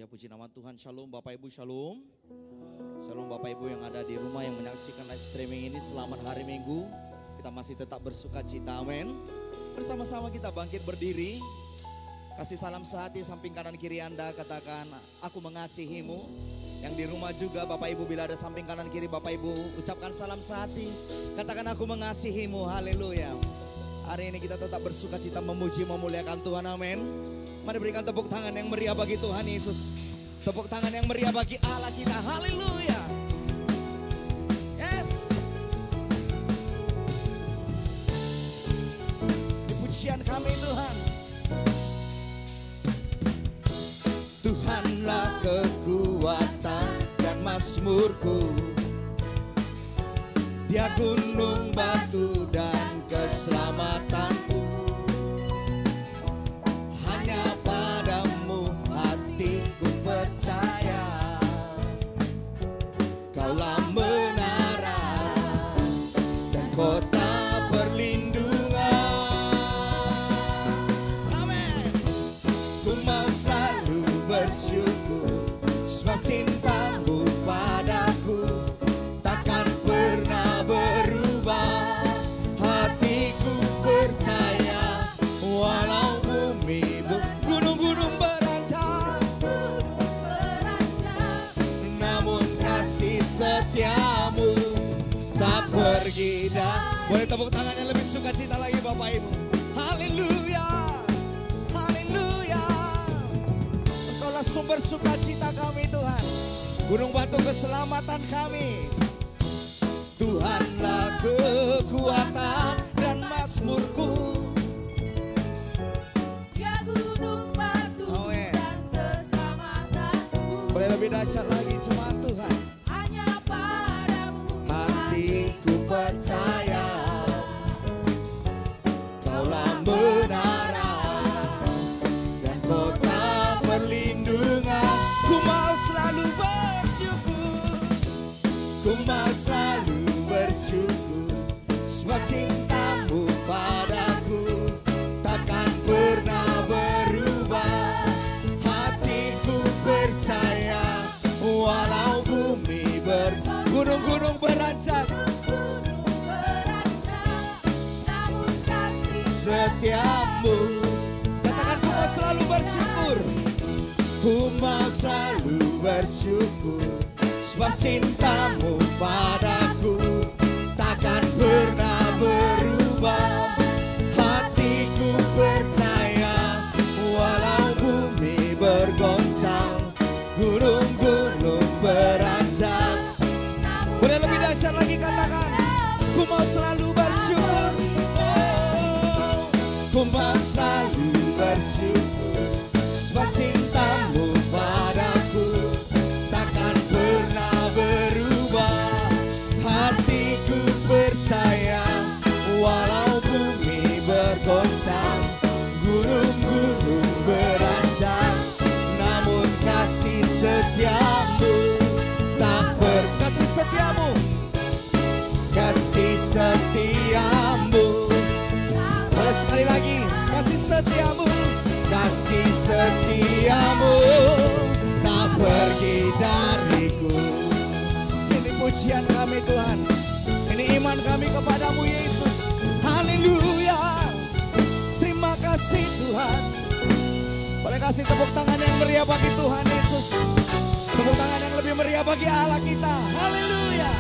puji nama Tuhan. Shalom Bapak Ibu, shalom. Shalom Bapak Ibu yang ada di rumah yang menyaksikan live streaming ini. Selamat hari Minggu. Kita masih tetap bersuka cita, amin. Bersama-sama kita bangkit berdiri. Kasih salam sehati samping kanan kiri Anda, katakan aku mengasihimu. Yang di rumah juga Bapak Ibu, bila ada samping kanan kiri Bapak Ibu, ucapkan salam sehati. Katakan aku mengasihimu, haleluya. Hari ini kita tetap bersuka cita memuji memuliakan Tuhan, amin. Mari berikan tepuk tangan yang meriah bagi Tuhan Yesus. Tepuk tangan yang meriah bagi Allah kita, haleluya. Yes. Di pujian kami Tuhan. Tuhanlah kekuatan dan mazmurku, Dia gunung batu dan keselamatanku. Hanya padamu hatiku percaya, Kaulah menara dan kota perlindungan. Amin. Ku mau selalu bersyukur sebab cintamu padaku takkan pernah berubah. Hatiku percaya walau bumi gunung-gunung beranjak, namun kasih setiamu tak pergi. Dan boleh tepuk tangan yang lebih sukacita lagi Bapak Ibu. Haleluya, haleluya. Engkaulah sumber sukacita kami Tuhan, gunung batu keselamatan kami. Tuhanlah kekuatan dan mazmurku, Dia gunung batu dan keselamatanku. boleh lebih dahsyat lagi cuma Tuhan. Hanya padamu Hatiku percaya, Kaulah menara dan kota perlindungan. Ku mau selalu bersyukur, ku mau selalu bersyukur sebab cintamu padaku takkan pernah berubah. Hatiku percaya walau bumi gunung-gunung beranjak, namun kasih setiamu. Katakan ku mau selalu bersyukur, ku mau selalu bersyukur sebab cintamu padaku takkan pernah berubah. Hatiku percaya walau bumi bergoncang, gunung-gunung beranjak. Boleh lebih dahsyat lagi, katakan ku mau selalu bersyukur. Oh, ku mau selalu bersyukur sebab cintamu padaku takkan pernah berubah. Hatiku percaya walau bumi bergoncang, gunung-gunung beranjak, namun kasih setiamu tak kasih setiamu, kasih setiamu. Boleh sekali lagi, kasih setiamu, kasih setiamu tak pergi dariku. Ini pujian kami Tuhan, ini iman kami kepadamu Yesus. Haleluya, terima kasih Tuhan. Boleh kasih tepuk tangan yang meriah bagi Tuhan Yesus. Tepuk tangan yang lebih meriah bagi Allah kita. Haleluya.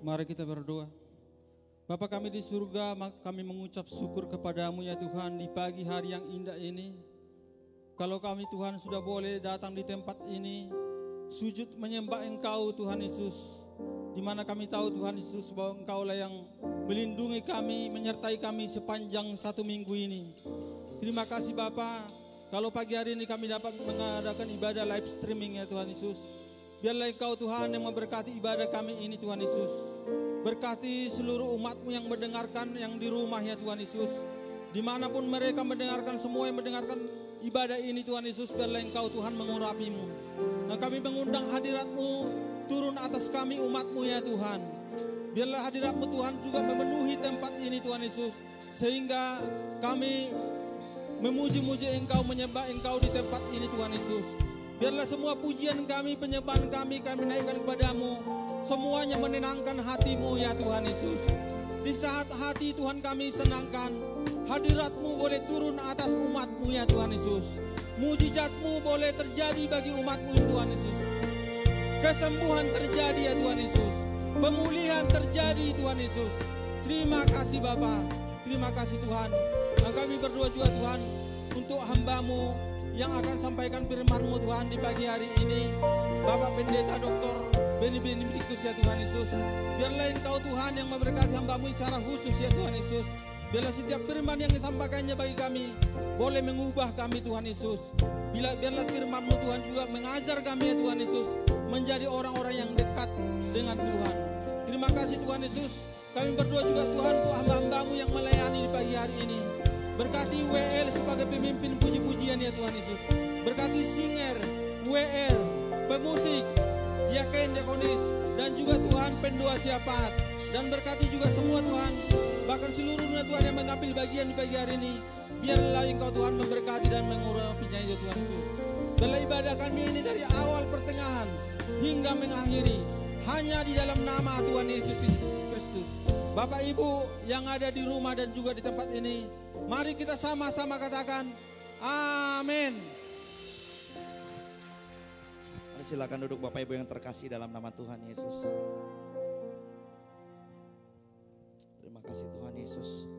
Mari kita berdoa. Bapa kami di surga, kami mengucap syukur kepadamu ya Tuhan di pagi hari yang indah ini. Kalau kami Tuhan sudah boleh datang di tempat ini, sujud menyembah Engkau Tuhan Yesus. Di mana kami tahu Tuhan Yesus bahwa Engkaulah yang melindungi kami, menyertai kami sepanjang satu minggu ini. Terima kasih Bapa, kalau pagi hari ini kami dapat mengadakan ibadah live streaming ya Tuhan Yesus. Biarlah Engkau Tuhan yang memberkati ibadah kami ini Tuhan Yesus. Berkati seluruh umat-Mu yang mendengarkan yang di rumah ya Tuhan Yesus. Dimanapun mereka mendengarkan, semua yang mendengarkan ibadah ini Tuhan Yesus, biarlah Engkau Tuhan mengurapi-Mu. Nah, kami mengundang hadirat-Mu turun atas kami umat-Mu ya Tuhan. Biarlah hadirat-Mu Tuhan juga memenuhi tempat ini Tuhan Yesus. Sehingga kami memuji-muji Engkau, menyembah Engkau di tempat ini Tuhan Yesus. Biarlah semua pujian kami, penyembahan kami naikkan kepadamu. Semuanya menenangkan hatimu ya Tuhan Yesus. Di saat hati Tuhan kami senangkan, hadirat-Mu boleh turun atas umat-Mu ya Tuhan Yesus. Mujizat-Mu boleh terjadi bagi umat-Mu ya Tuhan Yesus. Kesembuhan terjadi ya Tuhan Yesus. Pemulihan terjadi Tuhan Yesus. Terima kasih Bapa, terima kasih Tuhan. Dan kami berdoa juga Tuhan untuk hamba-Mu yang akan sampaikan firman-Mu Tuhan di pagi hari ini. Bapak Pendeta Dr. Beni Benedictus ya Tuhan Yesus. Biarlah Engkau Tuhan yang memberkati hamba-Mu secara khusus ya Tuhan Yesus. Biarlah setiap firman yang disampaikannya bagi kami boleh mengubah kami Tuhan Yesus. Biarlah firman-Mu Tuhan juga mengajar kami ya Tuhan Yesus menjadi orang-orang yang dekat dengan Tuhan. Terima kasih Tuhan Yesus. Kami berdoa juga Tuhan untuk hamba-hamba-Mu yang melayani di pagi hari ini. Berkati WL sebagai pemimpin puji-pujian ya Tuhan Yesus. Berkati singer, WL, pemusik, Yakin Dekonis, dan juga Tuhan pendoa siapat. Dan berkati juga semua Tuhan, bahkan seluruhnya Tuhan yang mengambil bagian di pagi hari ini. Biarlah Engkau Tuhan memberkati dan mengurapinya ya Tuhan Yesus. Dalam ibadah kami ini dari awal pertengahan hingga mengakhiri hanya di dalam nama Tuhan Yesus Kristus. Bapak Ibu yang ada di rumah dan juga di tempat ini, mari kita sama-sama katakan amin. Mari silakan duduk Bapak Ibu yang terkasih dalam nama Tuhan Yesus. Terima kasih Tuhan Yesus.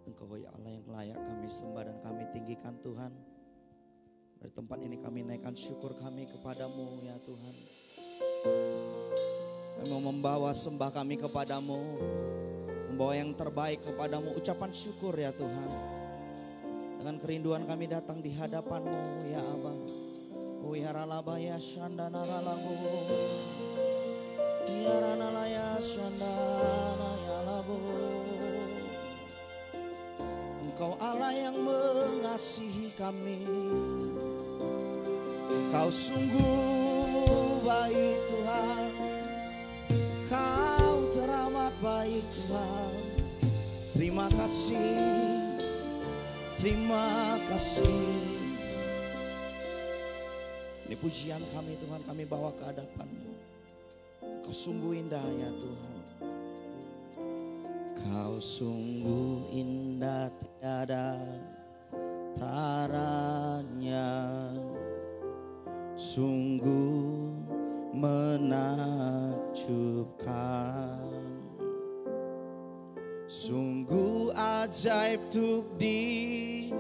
Engkau ya Allah yang layak kami sembah dan kami tinggikan Tuhan. Dari tempat ini kami naikkan syukur kami kepadamu ya Tuhan. Kami mau membawa sembah kami kepadamu, membawa yang terbaik kepadamu, ucapan syukur ya Tuhan. Dengan kerinduan kami datang di hadapan-Mu ya Aba. Wiharalabaya shandana lalamu, Wiharanalaya shandana yalabu. Engkau Allah yang mengasihi kami. Engkau sungguh baik Tuhan. Engkau teramat baik Tuhan. Terima kasih, terima kasih. Ini pujian kami Tuhan, kami bawa ke hadapan-Mu. Engkau sungguh indah ya Tuhan. Kau sungguh indah tiada taranya, sungguh menakjubkan, sungguh ajaib untuk dimengerti,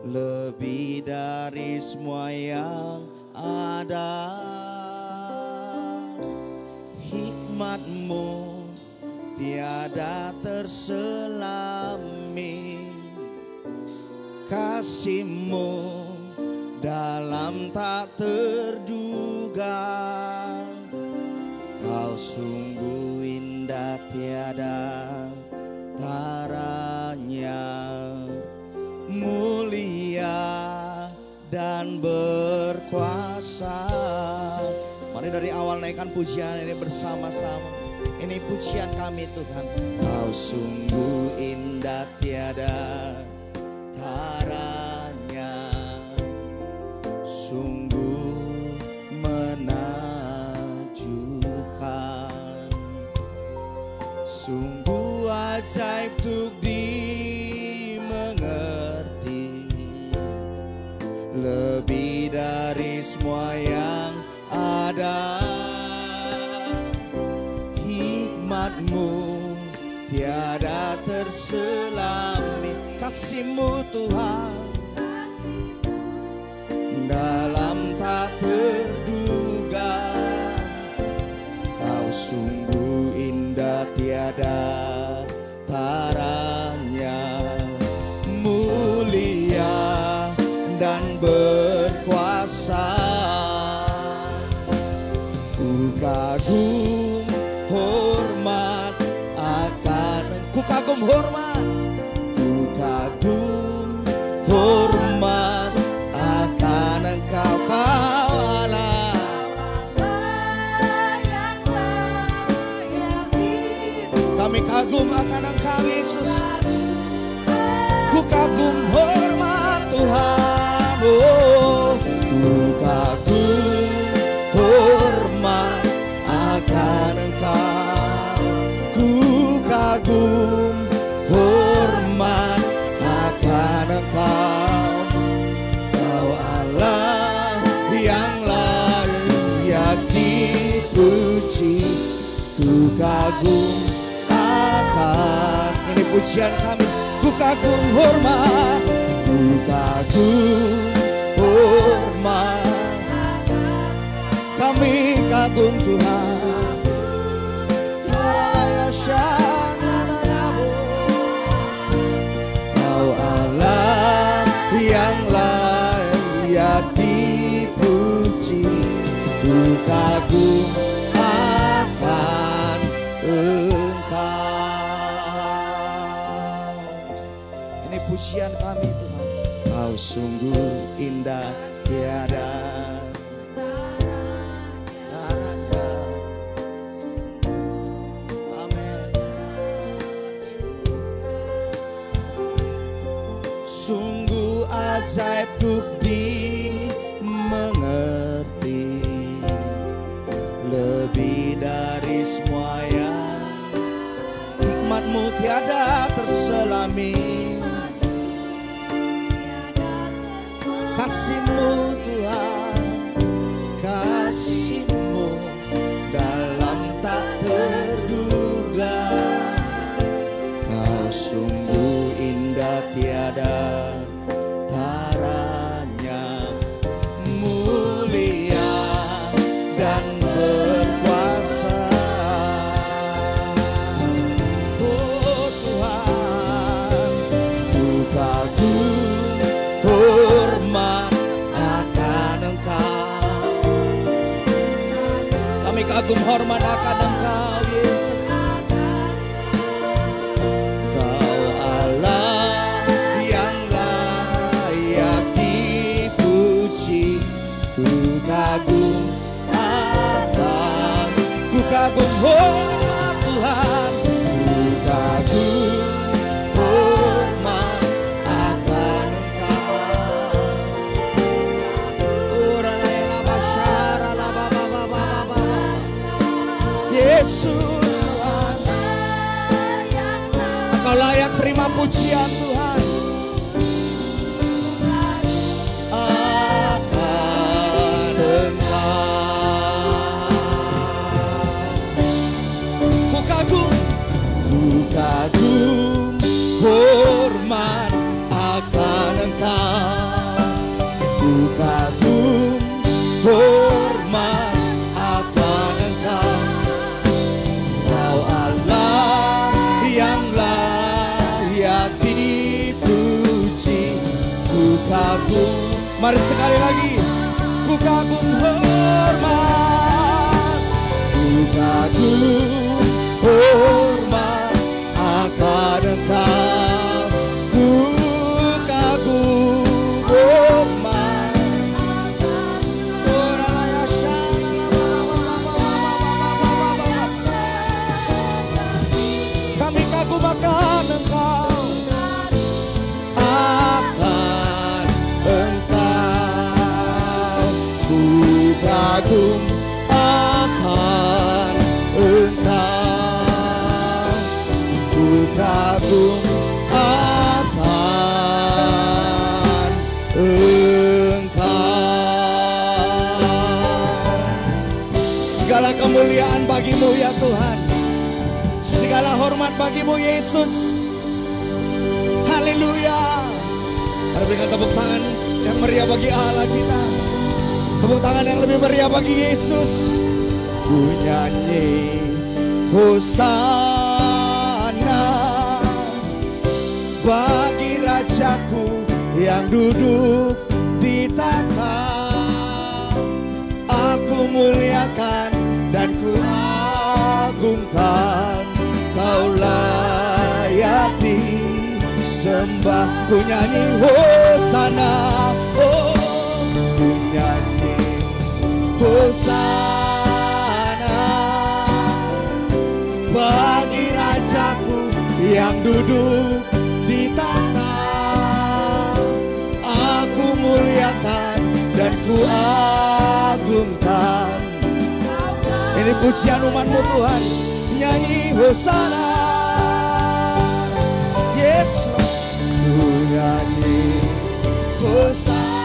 lebih dari semua yang ada. Hikmat-Mu tiada terselami, kasih-Mu dalam tak terduga. Kau sungguh indah tiada taranya, mulia dan berkuasa. Mari dari awal naikkan pujian ini bersama-sama. Ini pujian kami Tuhan. Kau sungguh indah tiada taranya, sungguh menakjubkan, sungguh ajaib untuk dimengerti, lebih dari semua yang ada. Hikmat-Mu tiada terselami, kasih-Mu Tuhan dalam tak terduga. Kau sungguh indah tiada taranya, mulia dan berkuasa. Ku kagum hormat akan, ku kagum hormat, ku kagum hormat akan Engkau, Kau Allah. Kami kagum kagum akan Engkau Yesus. Ku kagum hormat Tuhan. Oh, ku kagum hormat akan Engkau. Ku kagum hormat akan Engkau. Kau Allah yang layak dipuji. Ku kagum akan, ini pujian kami. Ku kagum hormat, ku kagum hormat. Kami kagum Tuhan. Kau Allah yang layak dipuji. Ku kagum akan Engkau. Ini pujian kami Tuhan. Kau sungguh indah, tiada taranya. Amin. Sungguh ajaib untuk dimengerti, lebih dari semua yang hikmat-Mu tiada terselami. Kasih-Mu Tuhan, kasih-Mu dalam tak terduga. Kau sungguh indah, tiada taranya, mulia dan berkuasa. Oh Tuhan, ku kagum hormat akan Engkau. Kami kagum hormat akan Engkau Yesus. Kau Allah yang layak dipuji. Ku kagum akan, ku kagum hormat Tuhan. Ku kagum hormat akan Engkau. Yesus Tuhan, Engkau layak terima pujian Tuhan. Akan Engkau ku kagum hormat akan Engkau. Ku kagum hormat akan Engkau. Kau Allah yang layak dipuji. Ku kagum, mari sekali lagi. Ku kagum hormat, ku kagum hormat akan Engkau. Ku kagum hormat. Kami kagum akan Engkau. Akan Engkau. Ku kagum akan Engkau. Ku kagum akan Engkau. Segala kemuliaan bagi-Mu ya Tuhan. Segala hormat bagi-Mu Yesus. Haleluya. Mari berikan tepuk tangan yang meriah bagi Allah kita. Tepuk tangan yang lebih meriah bagi Yesus. Ku nyanyi Hosana bagi Rajaku yang duduk di tahta. Aku muliakan dan ku agungkan. Kau layak disembah. Ku nyanyi Hosana, oh, ku nyanyi Hosana bagi Rajaku yang duduk di tahta. Aku muliakan dan ku agungkan. Ini pujian umat-Mu Tuhan, nyanyi Hosana. Yesus, ku nyanyi Hosana.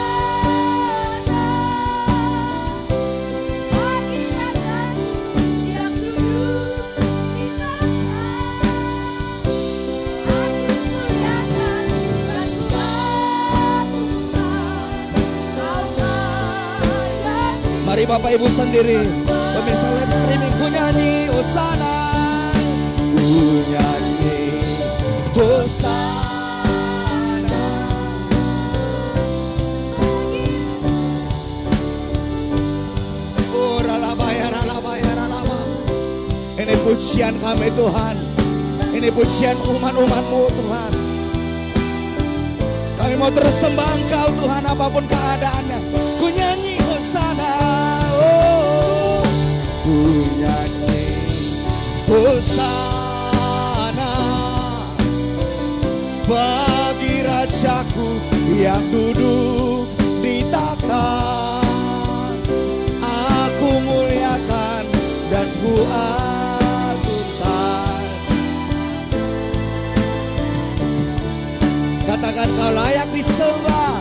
Mari Bapak Ibu sendiri, pemirsa live streaming, ku nyanyi Hosana, ku nyanyi Hosana. Oh ralabaya, ralabaya, ralabaya. Ini pujian kami Tuhan, ini pujian umat-umat-Mu Tuhan. Kami mau terus sembah Engkau Tuhan apapun keadaannya. Ku nyanyi Hosana, oh, ku nyanyi Hosana bagi Rajaku yang duduk di tahta. Aku muliakan dan ku agungkan. Katakan kau layak disembah,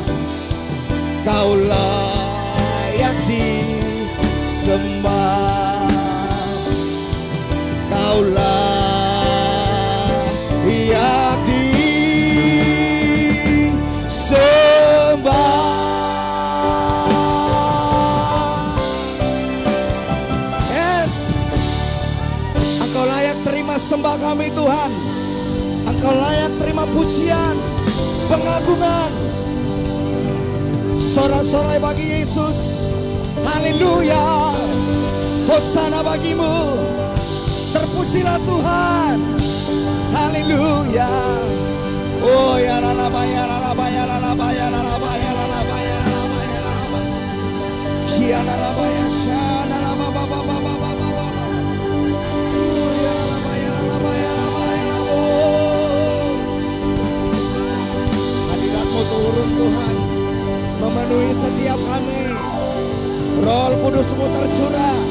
kau layak disembah, kau layak disembah. Yes, Engkau layak terima sembah kami Tuhan. Engkau layak terima pujian, pengagungan, sorak-sorai bagi Yesus. Haleluya, Hosana bagimu, terpujilah Tuhan. Haleluya. Oh ya lalabaya, lalabaya, lalabaya, lalabaya, lalabaya, lalabaya, lalabaya. Kia lalabaya, shana lalababa, baba, baba, baba. Oh ya lalabaya, lalabaya, lalabaya, lalabaya. Hadirat-Mu turun Tuhan, memenuhi setiap kami. Roh Kudus-Mu tercurah,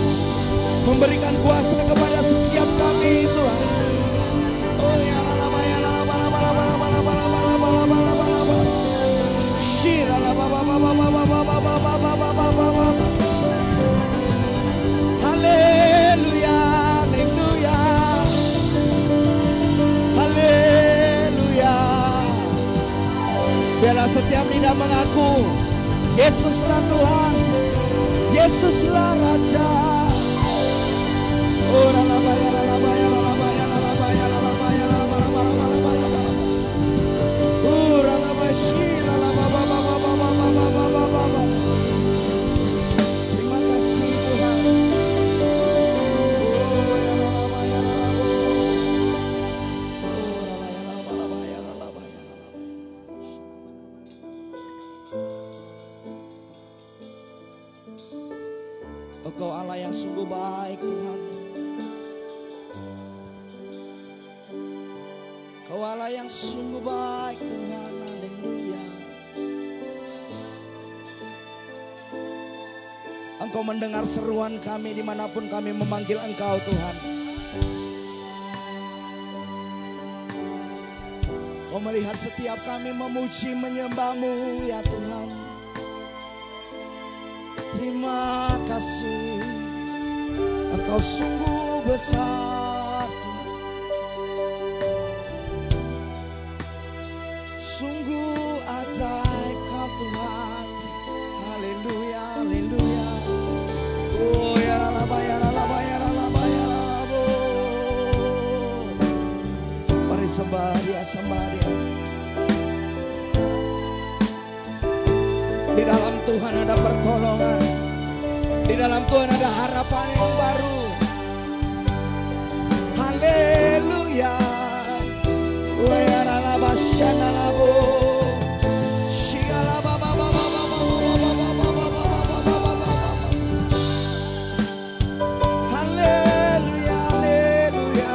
memberikan kuasa kepada setiap kami Tuhan. Oh ya lalabaya, lalabaya, lalabaya, lalabaya, lalabaya, lalabaya. Shira lalabaya, baba, baba, baba, baba, baba, baba. Haleluya, haleluya, haleluya. Biarlah setiap lidah mengaku Yesuslah Tuhan, Yesuslah Raja. Oh lalabaya, lalabaya, lalabaya, lalabaya, lalabaya, lalabaya. Oh lalabaya, shira lalabaya, baba, baba, baba, baba, baba. Terima kasih Tuhan. Oh ya lalabaya, lalabaya. Oh lalabaya, lalabaya, lalabaya, lalabaya. Engkau Allah yang sungguh baik Tuhan. Engkau Allah yang sungguh baik Tuhan. Haleluya. Engkau mendengar seruan kami dimanapun kami memanggil Engkau Tuhan. Kau melihat setiap kami memuji menyembah-Mu ya Tuhan. Terima kasih, Engkau sungguh besar Tuhan. Sungguh ajaib Kau Tuhan. Haleluya, haleluya. Oh ya lalabaya, lalabaya, lalabaya, lalabo. Mari sembah Dia, sembah Dia. Di dalam Tuhan ada pertolongan. Di dalam Tuhan ada harapan yang baru. Haleluya. Haleluya, haleluya.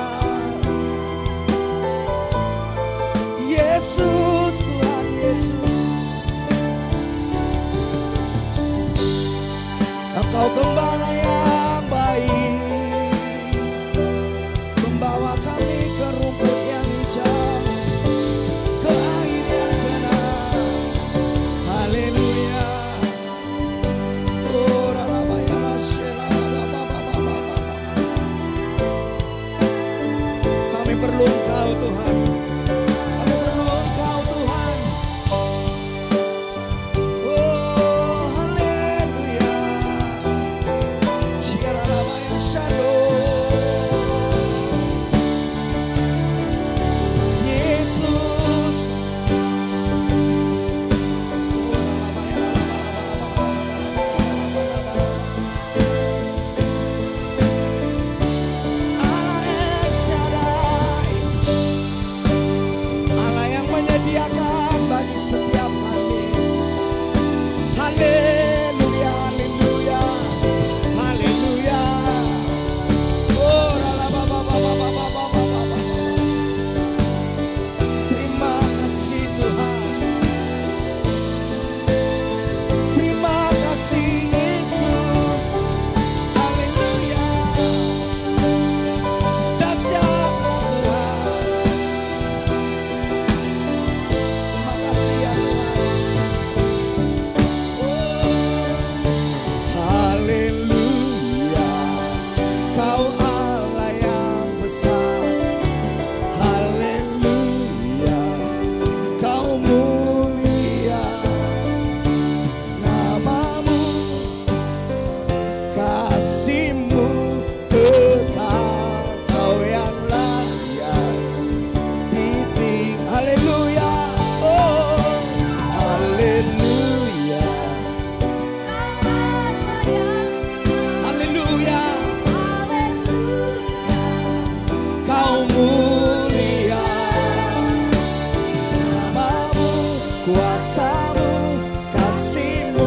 kuasa-Mu, kasih-Mu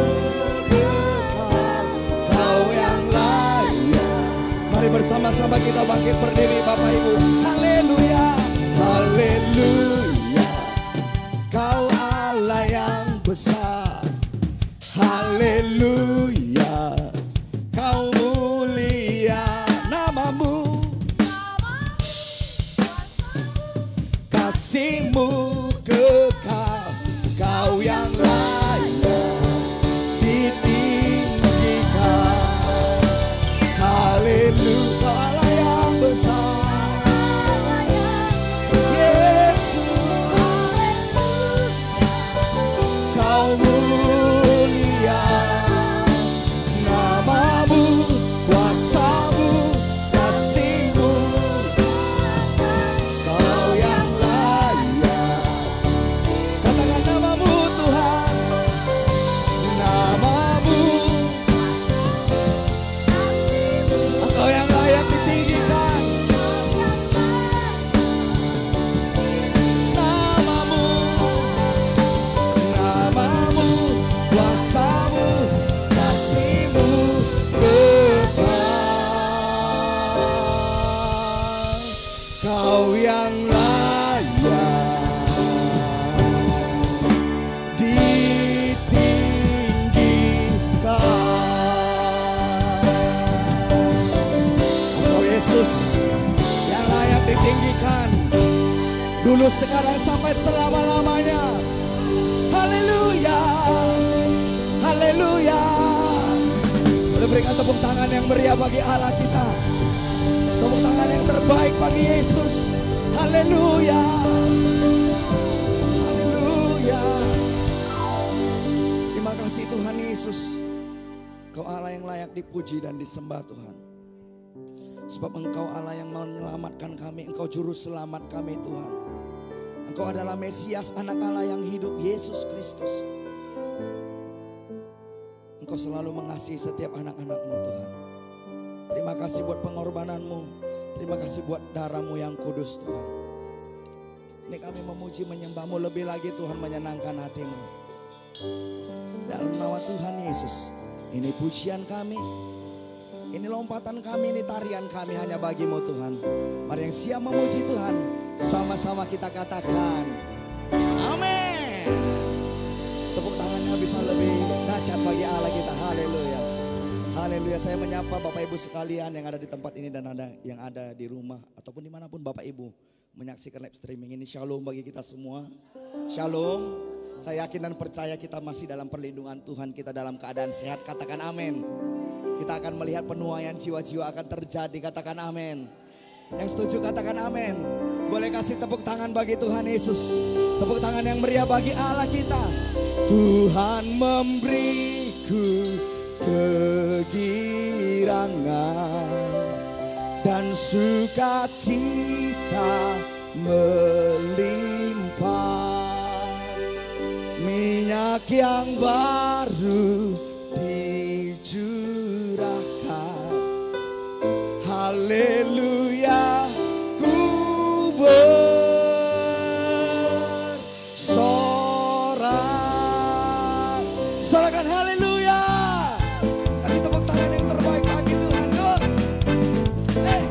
kekal, Kau yang layak. Mari bersama-sama kita bangkit berdiri Bapak Ibu. Haleluya, haleluya, Kau Allah yang besar. Haleluya, Kau mulia, nama-Mu, kasih-Mu kekal, Kau yang layak ditinggikan. Haleluya, Kau Allah yang besar. Yesus, Kau mulia, nama-Mu, kuasa-Mu, kasih-Mu, Kau yang layak. Katakan nama-Mu Tuhan, nama-Mu, Engkau yang layak ditinggikan. Nama-Mu, nama-Mu, kuasa-Mu, kasih-Mu kekal, Kau yang layak ditinggikan. Engkau Yesus yang layak ditinggikan, dulu, sekarang, sampai selama-lamanya. Haleluya, haleluya. Boleh berikan tepuk tangan yang meriah bagi Allah kita. Tepuk tangan yang terbaik bagi Yesus. Haleluya, haleluya. Terima kasih Tuhan Yesus. Kau Allah yang layak dipuji dan disembah Tuhan. Sebab Engkau Allah yang menyelamatkan kami. Engkau juru selamat kami Tuhan. Engkau adalah Mesias, anak Allah yang hidup, Yesus Kristus. Engkau selalu mengasihi setiap anak-anak-Mu Tuhan. Terima kasih buat pengorbanan-Mu. Terima kasih buat darah-Mu yang kudus Tuhan. Ini kami memuji menyembah-Mu lebih lagi Tuhan, menyenangkan hati-Mu. Dalam nama Tuhan Yesus, ini pujian kami, ini lompatan kami, ini tarian kami hanya bagi-Mu Tuhan. Mari yang siap memuji Tuhan, sama-sama kita katakan amin. Tepuk tangannya bisa lebih dahsyat bagi Allah kita. Haleluya, haleluya. Saya menyapa Bapak Ibu sekalian yang ada di tempat ini dan ada yang ada di rumah ataupun dimanapun Bapak Ibu menyaksikan live streaming ini. Shalom bagi kita semua. Shalom. Saya yakin dan percaya kita masih dalam perlindungan Tuhan, kita dalam keadaan sehat. Katakan amin. Kita akan melihat penuaian jiwa-jiwa akan terjadi. Katakan amin. Yang setuju katakan amin. Boleh kasih tepuk tangan bagi Tuhan Yesus. Tepuk tangan yang meriah bagi Allah kita. Tuhan memberiku kegirangan dan sukacita melimpah, minyak yang baru dicurahkan. Haleluya, ku bersorak. Sorakan haleluya. Kasih tepuk tangan yang terbaik bagi Tuhan. Go. Hey.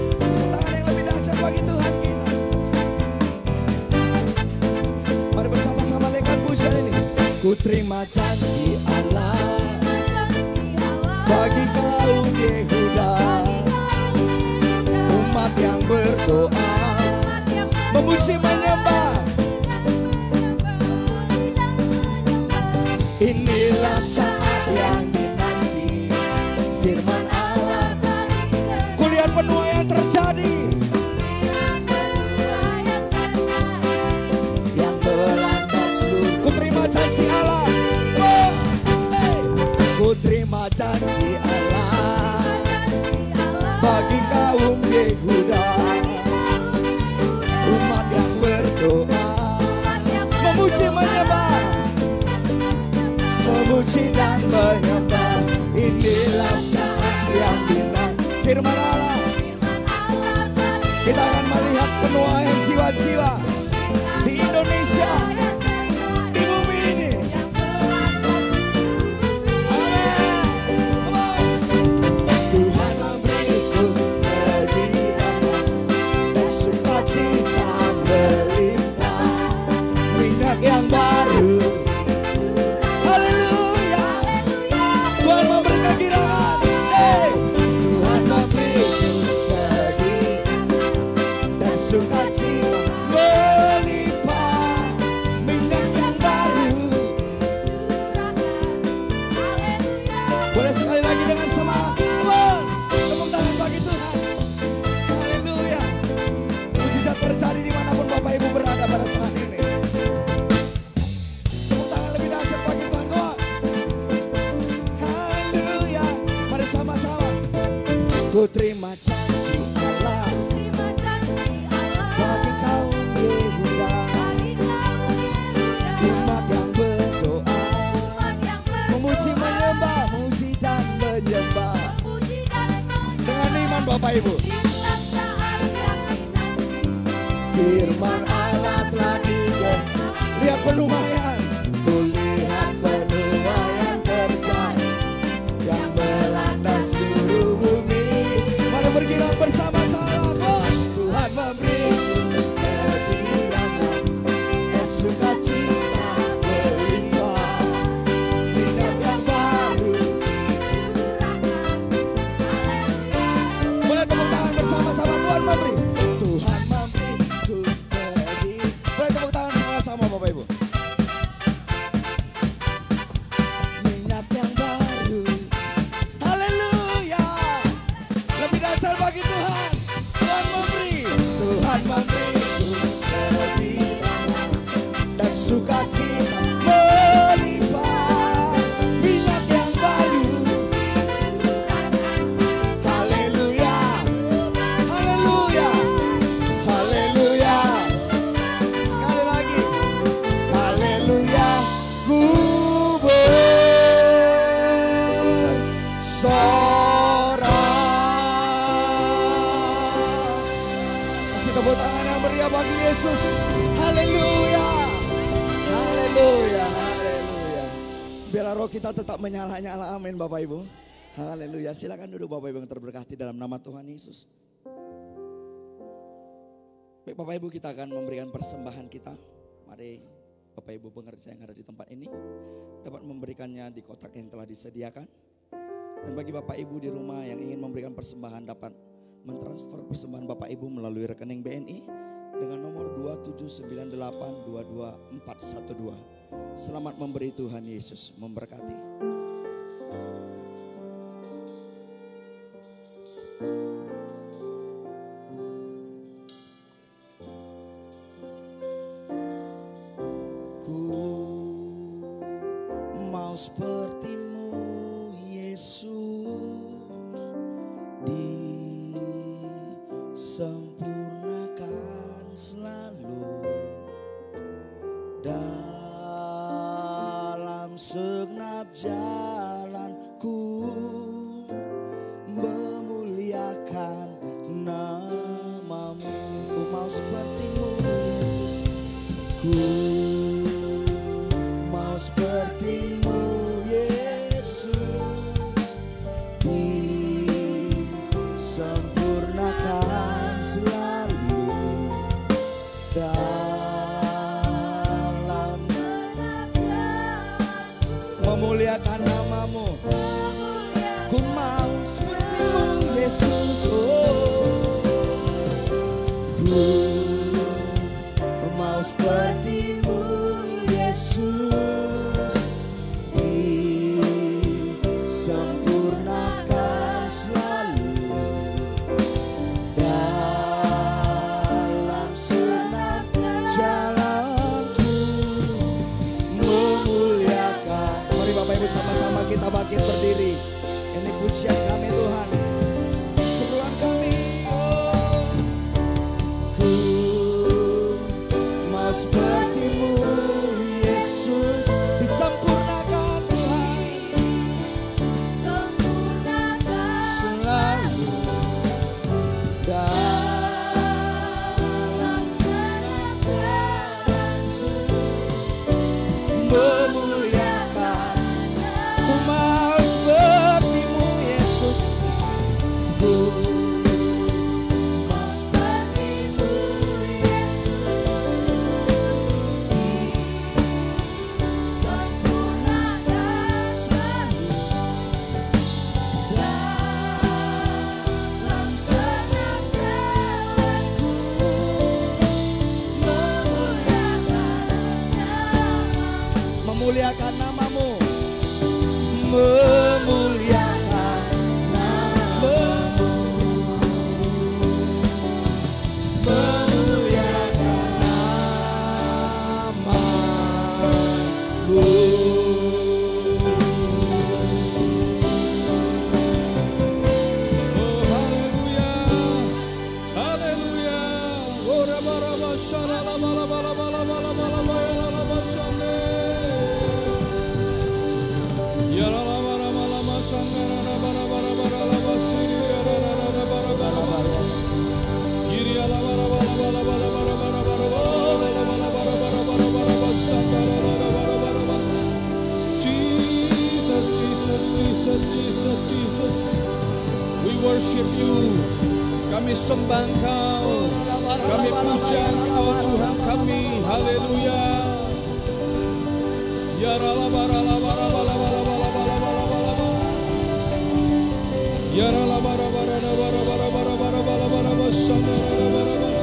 Tepuk tangan yang lebih dahsyat bagi Tuhan kita. Mari bersama-sama naikkan pujian ini. Ku terima janji Allah bagi kaum Yehuda, umat yang berdoa, memuji menyembah. Inilah saat yang dinanti, firman Allah. Kulihat penuaian terjadi, yang melanda seluruh. Ku terima janji Allah. Oh, hey. Ku terima janji Allah bagi kaum Yehuda, umat yang berdoa, memuji menyembah, memuji dan menyembah. Inilah saat yang dinanti, firman Allah. Kita akan melihat penuaian jiwa-jiwa di Indonesia. minyak yang baru. Haleluya. Tuhan memberi kegirangan. Tuhan memberi bagi dan sukacita melimpah, minyak yang baru. Boleh sekali lagi dengan semangat. Tepuk tangan bagi Tuhan. Haleluya. Mujizat terjadi dimanapun Bapak Ibu berada pada saat ini. Tepuk tangan lebih dahsyat bagi Tuhan. Go on. Haleluya. Mari sama-sama. Ku terima janji Allah bagi kaum Yehuda, umat yang berdoa, memuji, menyembah, memuji dan menyembah dengan iman Bapak Ibu. Firman Allah telah digenapi. Lihat penuaian, tuh lihat penuaian terjadi yang melanda seluruh bumi. Mari bergerak bersama-sama. Tuhan memberi kegirangan dan sukacita melimpah, minyak yang baru. Boleh tepuk tangan bersama-sama. Tuhan memberi, Tuhan memberi, ku beri. Boleh tepuk tangan sama-sama Bapak Ibu. Minyak yang baru. Haleluya. Lebih dasar bagi Tuhan. Tuhan memberi, Tuhan memberi, ku beri dan sukacita melimpah, minyak yang baru. Haleluya. Haleluya. Haleluya. Sekali lagi. Haleluya. Ku bersorak. Kasih tepuk tangan yang meriah bagi Yesus. Haleluya. Haleluya. Haleluya. Biarlah roh kita tetap menyala-nyala. Amin Bapak Ibu. Haleluya. Silakan duduk Bapak Ibu yang terberkati dalam nama Tuhan Yesus. Baik Bapak Ibu, kita akan memberikan persembahan kita. Mari Bapak Ibu pengerja yang ada di tempat ini dapat memberikannya di kotak yang telah disediakan. Dan bagi Bapak Ibu di rumah yang ingin memberikan persembahan dapat mentransfer persembahan Bapak Ibu melalui rekening BNI dengan nomor 279822412. Selamat memberi, Tuhan Yesus memberkati. Ku mau sepertimu Yesus, disempurnakan selalu dalam segenap jalanku, memuliakan namamu. Ku mau sepertimu Yesus, ku mau sepertimu Yesus, disempurnakan selalu dalam memuliakan namamu. Ku mau sepertimu Yesus, ku mau sepertimu Yesus, disempurnakan selalu dalam segenap jalanku, memuliakan. Mari Bapak Ibu sama-sama kita bangkit berdiri. Ini pujian kami Tuhan, seruan kami. Ku mau sepertimu Yesus, disempurnakan Tuhan selalu dalam segenap jalanku, memuliakan. Ku mau sepertimu Yesus, memuliakan namamu, memuliakan namamu, memuliakan namamu. Oh haleluya, haleluya. Ora bara basara la bala bala bala bala bala bala basane. Ya la la bara bala basane la bara bara bara la basiri ya la la la bara bara bara. Giri ya la bara bala bala bala bara bara bara bara bara bara bara bara basana la la bara bara bara. Jesus, Jesus, Jesus, Jesus, Jesus. We worship you. Kami sembah Engkau. Kami puja Engkau Tuhan kami. Haleluya. Ya rala bara la bara bala bala bala bala bala bala. Ya rala bara bara la bara bara bara bara bala bala basana la bara bara.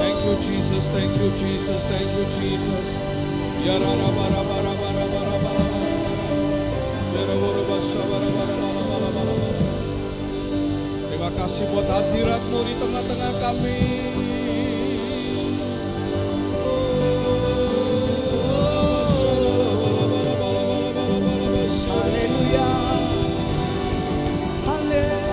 Thank you Jesus, thank you Jesus, thank you Jesus. Ya rala bara bara bara bara bara bara. Ya rala bara bara bara bara bara bara. Terima kasih buat hadirat-Mu di tengah-tengah kami. Haleluya, haleluya.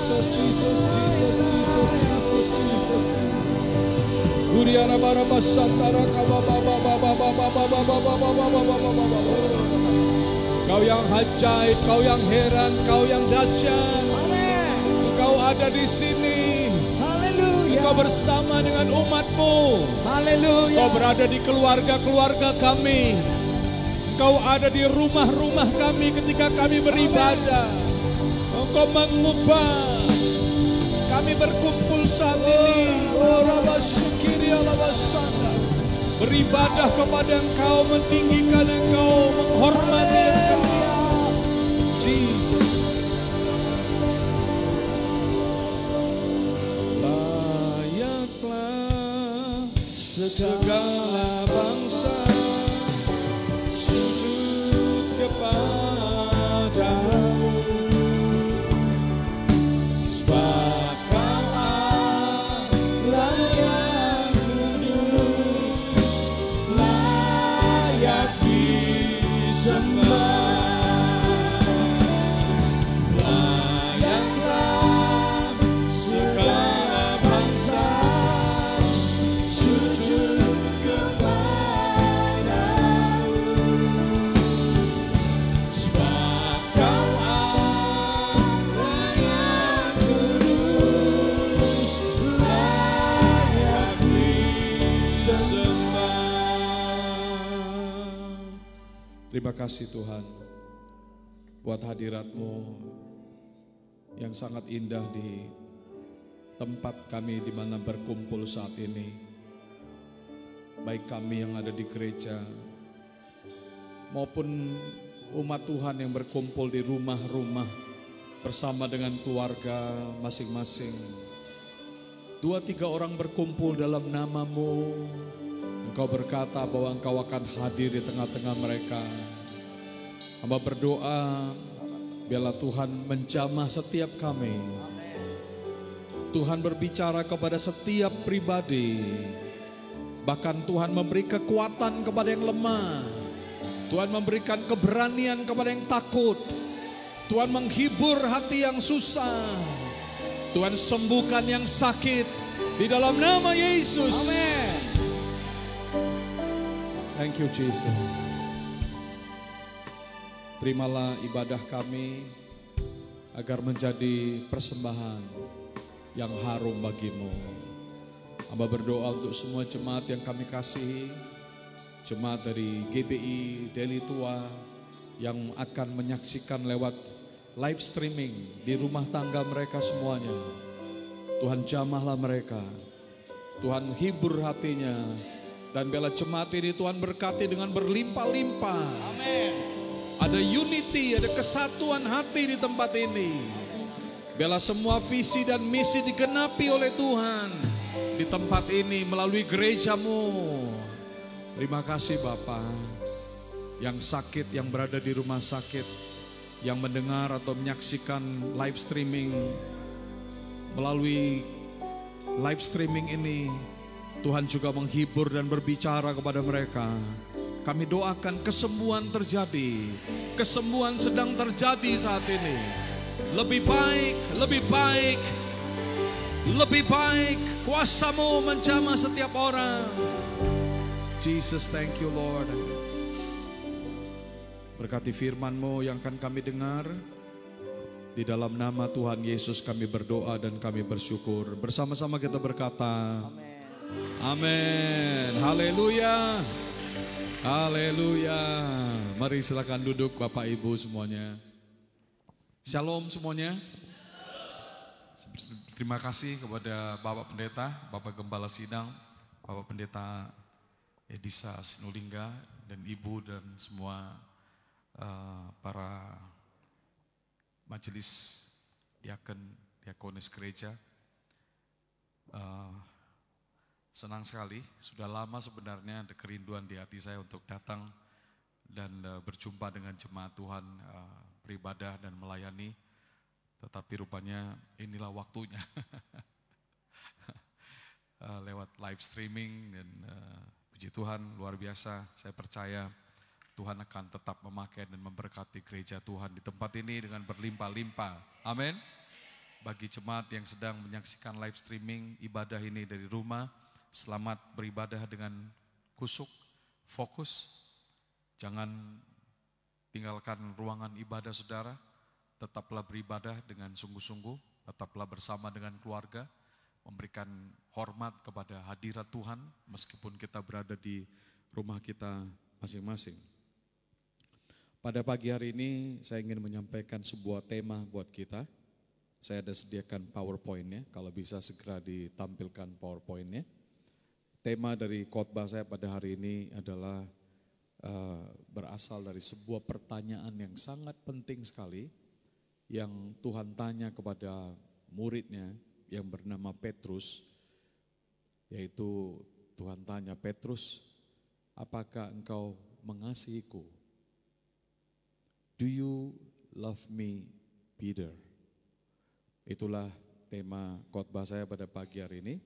Jesus, Jesus, Jesus, Jesus, Jesus, Jesus. Guriana bara basantara Kau yang ajaib, Kau yang heran, Kau yang dahsyat. Engkau ada di sini. Haleluya. Engkau bersama dengan umat-Mu. Haleluya. Engkau berada di keluarga-keluarga kami. Engkau ada di rumah-rumah kami ketika kami beribadah. Engkau mengubah kami berkumpul saat ini. Beribadah kepada Engkau, meninggikan Engkau, menghormati Engkau. Jesus. Layaklah segala bangsa sujud kepadamu. Sebab Kau Allah yang kudus, layak disembah. Layaklah segala bangsa sujud kepadamu. Sebab Kau Allah yang kudus, layak disembah. Terima kasih Tuhan buat hadirat-Mu yang sangat indah di tempat kami di mana berkumpul saat ini. Baik kami yang ada di gereja maupun umat Tuhan yang berkumpul di rumah-rumah bersama dengan keluarga masing-masing. 2-3 orang berkumpul dalam nama-Mu. Engkau berkata bahwa Engkau akan hadir di tengah-tengah mereka. Hamba berdoa, biarlah Tuhan menjamah setiap kami. Tuhan berbicara kepada setiap pribadi. Bahkan Tuhan memberi kekuatan kepada yang lemah. Tuhan memberikan keberanian kepada yang takut. Tuhan menghibur hati yang susah. Tuhan sembuhkan yang sakit di dalam nama Yesus. Amin. Thank you Jesus. Terimalah ibadah kami agar menjadi persembahan yang harum bagi-Mu. Hamba berdoa untuk semua jemaat yang kami kasihi, jemaat dari GBI Deli Tua yang akan menyaksikan lewat live streaming di rumah tangga mereka semuanya. Tuhan jamahlah mereka, Tuhan hibur hatinya. Dan biarlah jemaat ini Tuhan berkati dengan berlimpah-limpah. Amin. Ada unity, ada kesatuan hati di tempat ini. Biarlah semua visi dan misi digenapi oleh Tuhan di tempat ini melalui gerejamu. Terima kasih Bapa. Yang sakit, yang berada di rumah sakit, yang mendengar atau menyaksikan live streaming melalui live streaming ini, Tuhan juga menghibur dan berbicara kepada mereka. Kami doakan kesembuhan terjadi. Kesembuhan sedang terjadi saat ini. Lebih baik, lebih baik, lebih baik. Kuasa-Mu menjamah setiap orang. Jesus, thank you Lord. Berkati firman-Mu yang akan kami dengar. Di dalam nama Tuhan Yesus kami berdoa dan kami bersyukur. Bersama-sama kita berkata, amin. Haleluya. Haleluya. Mari silakan duduk Bapak Ibu semuanya. Shalom semuanya. Terima kasih kepada Bapak Pendeta, Bapak Gembala Sidang, Bapak Pendeta Edisa Sinulingga, dan Ibu dan semua para majelis diaken, diakonis gereja. Senang sekali, sudah lama sebenarnya ada kerinduan di hati saya untuk datang dan berjumpa dengan jemaat Tuhan, beribadah dan melayani. Tetapi rupanya inilah waktunya. Lewat live streaming dan puji Tuhan luar biasa. Saya percaya Tuhan akan tetap memakai dan memberkati gereja Tuhan di tempat ini dengan berlimpah-limpah. Amin. Bagi jemaat yang sedang menyaksikan live streaming ibadah ini dari rumah, selamat beribadah dengan kusuk, fokus. Jangan tinggalkan ruangan ibadah saudara. Tetaplah beribadah dengan sungguh-sungguh. Tetaplah bersama dengan keluarga. Memberikan hormat kepada hadirat Tuhan meskipun kita berada di rumah kita masing-masing. Pada pagi hari ini saya ingin menyampaikan sebuah tema buat kita. Saya ada sediakan PowerPoint-nya, kalau bisa segera ditampilkan PowerPoint-nya. Tema dari khotbah saya pada hari ini adalah berasal dari sebuah pertanyaan yang sangat penting sekali yang Tuhan tanya kepada muridnya yang bernama Petrus, yaitu Tuhan tanya, Petrus, apakah engkau mengasihiku? Do you love me, Peter? Itulah tema khotbah saya pada pagi hari ini.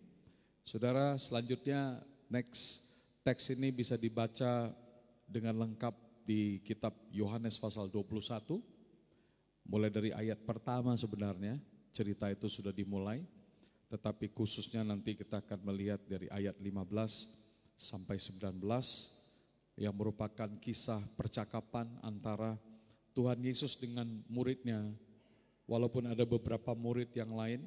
Saudara, selanjutnya next teks ini bisa dibaca dengan lengkap di kitab Yohanes pasal 21. Mulai dari ayat pertama sebenarnya, cerita itu sudah dimulai. Tetapi khususnya nanti kita akan melihat dari ayat 15 sampai 19 yang merupakan kisah percakapan antara Tuhan Yesus dengan muridnya. Walaupun ada beberapa murid yang lain,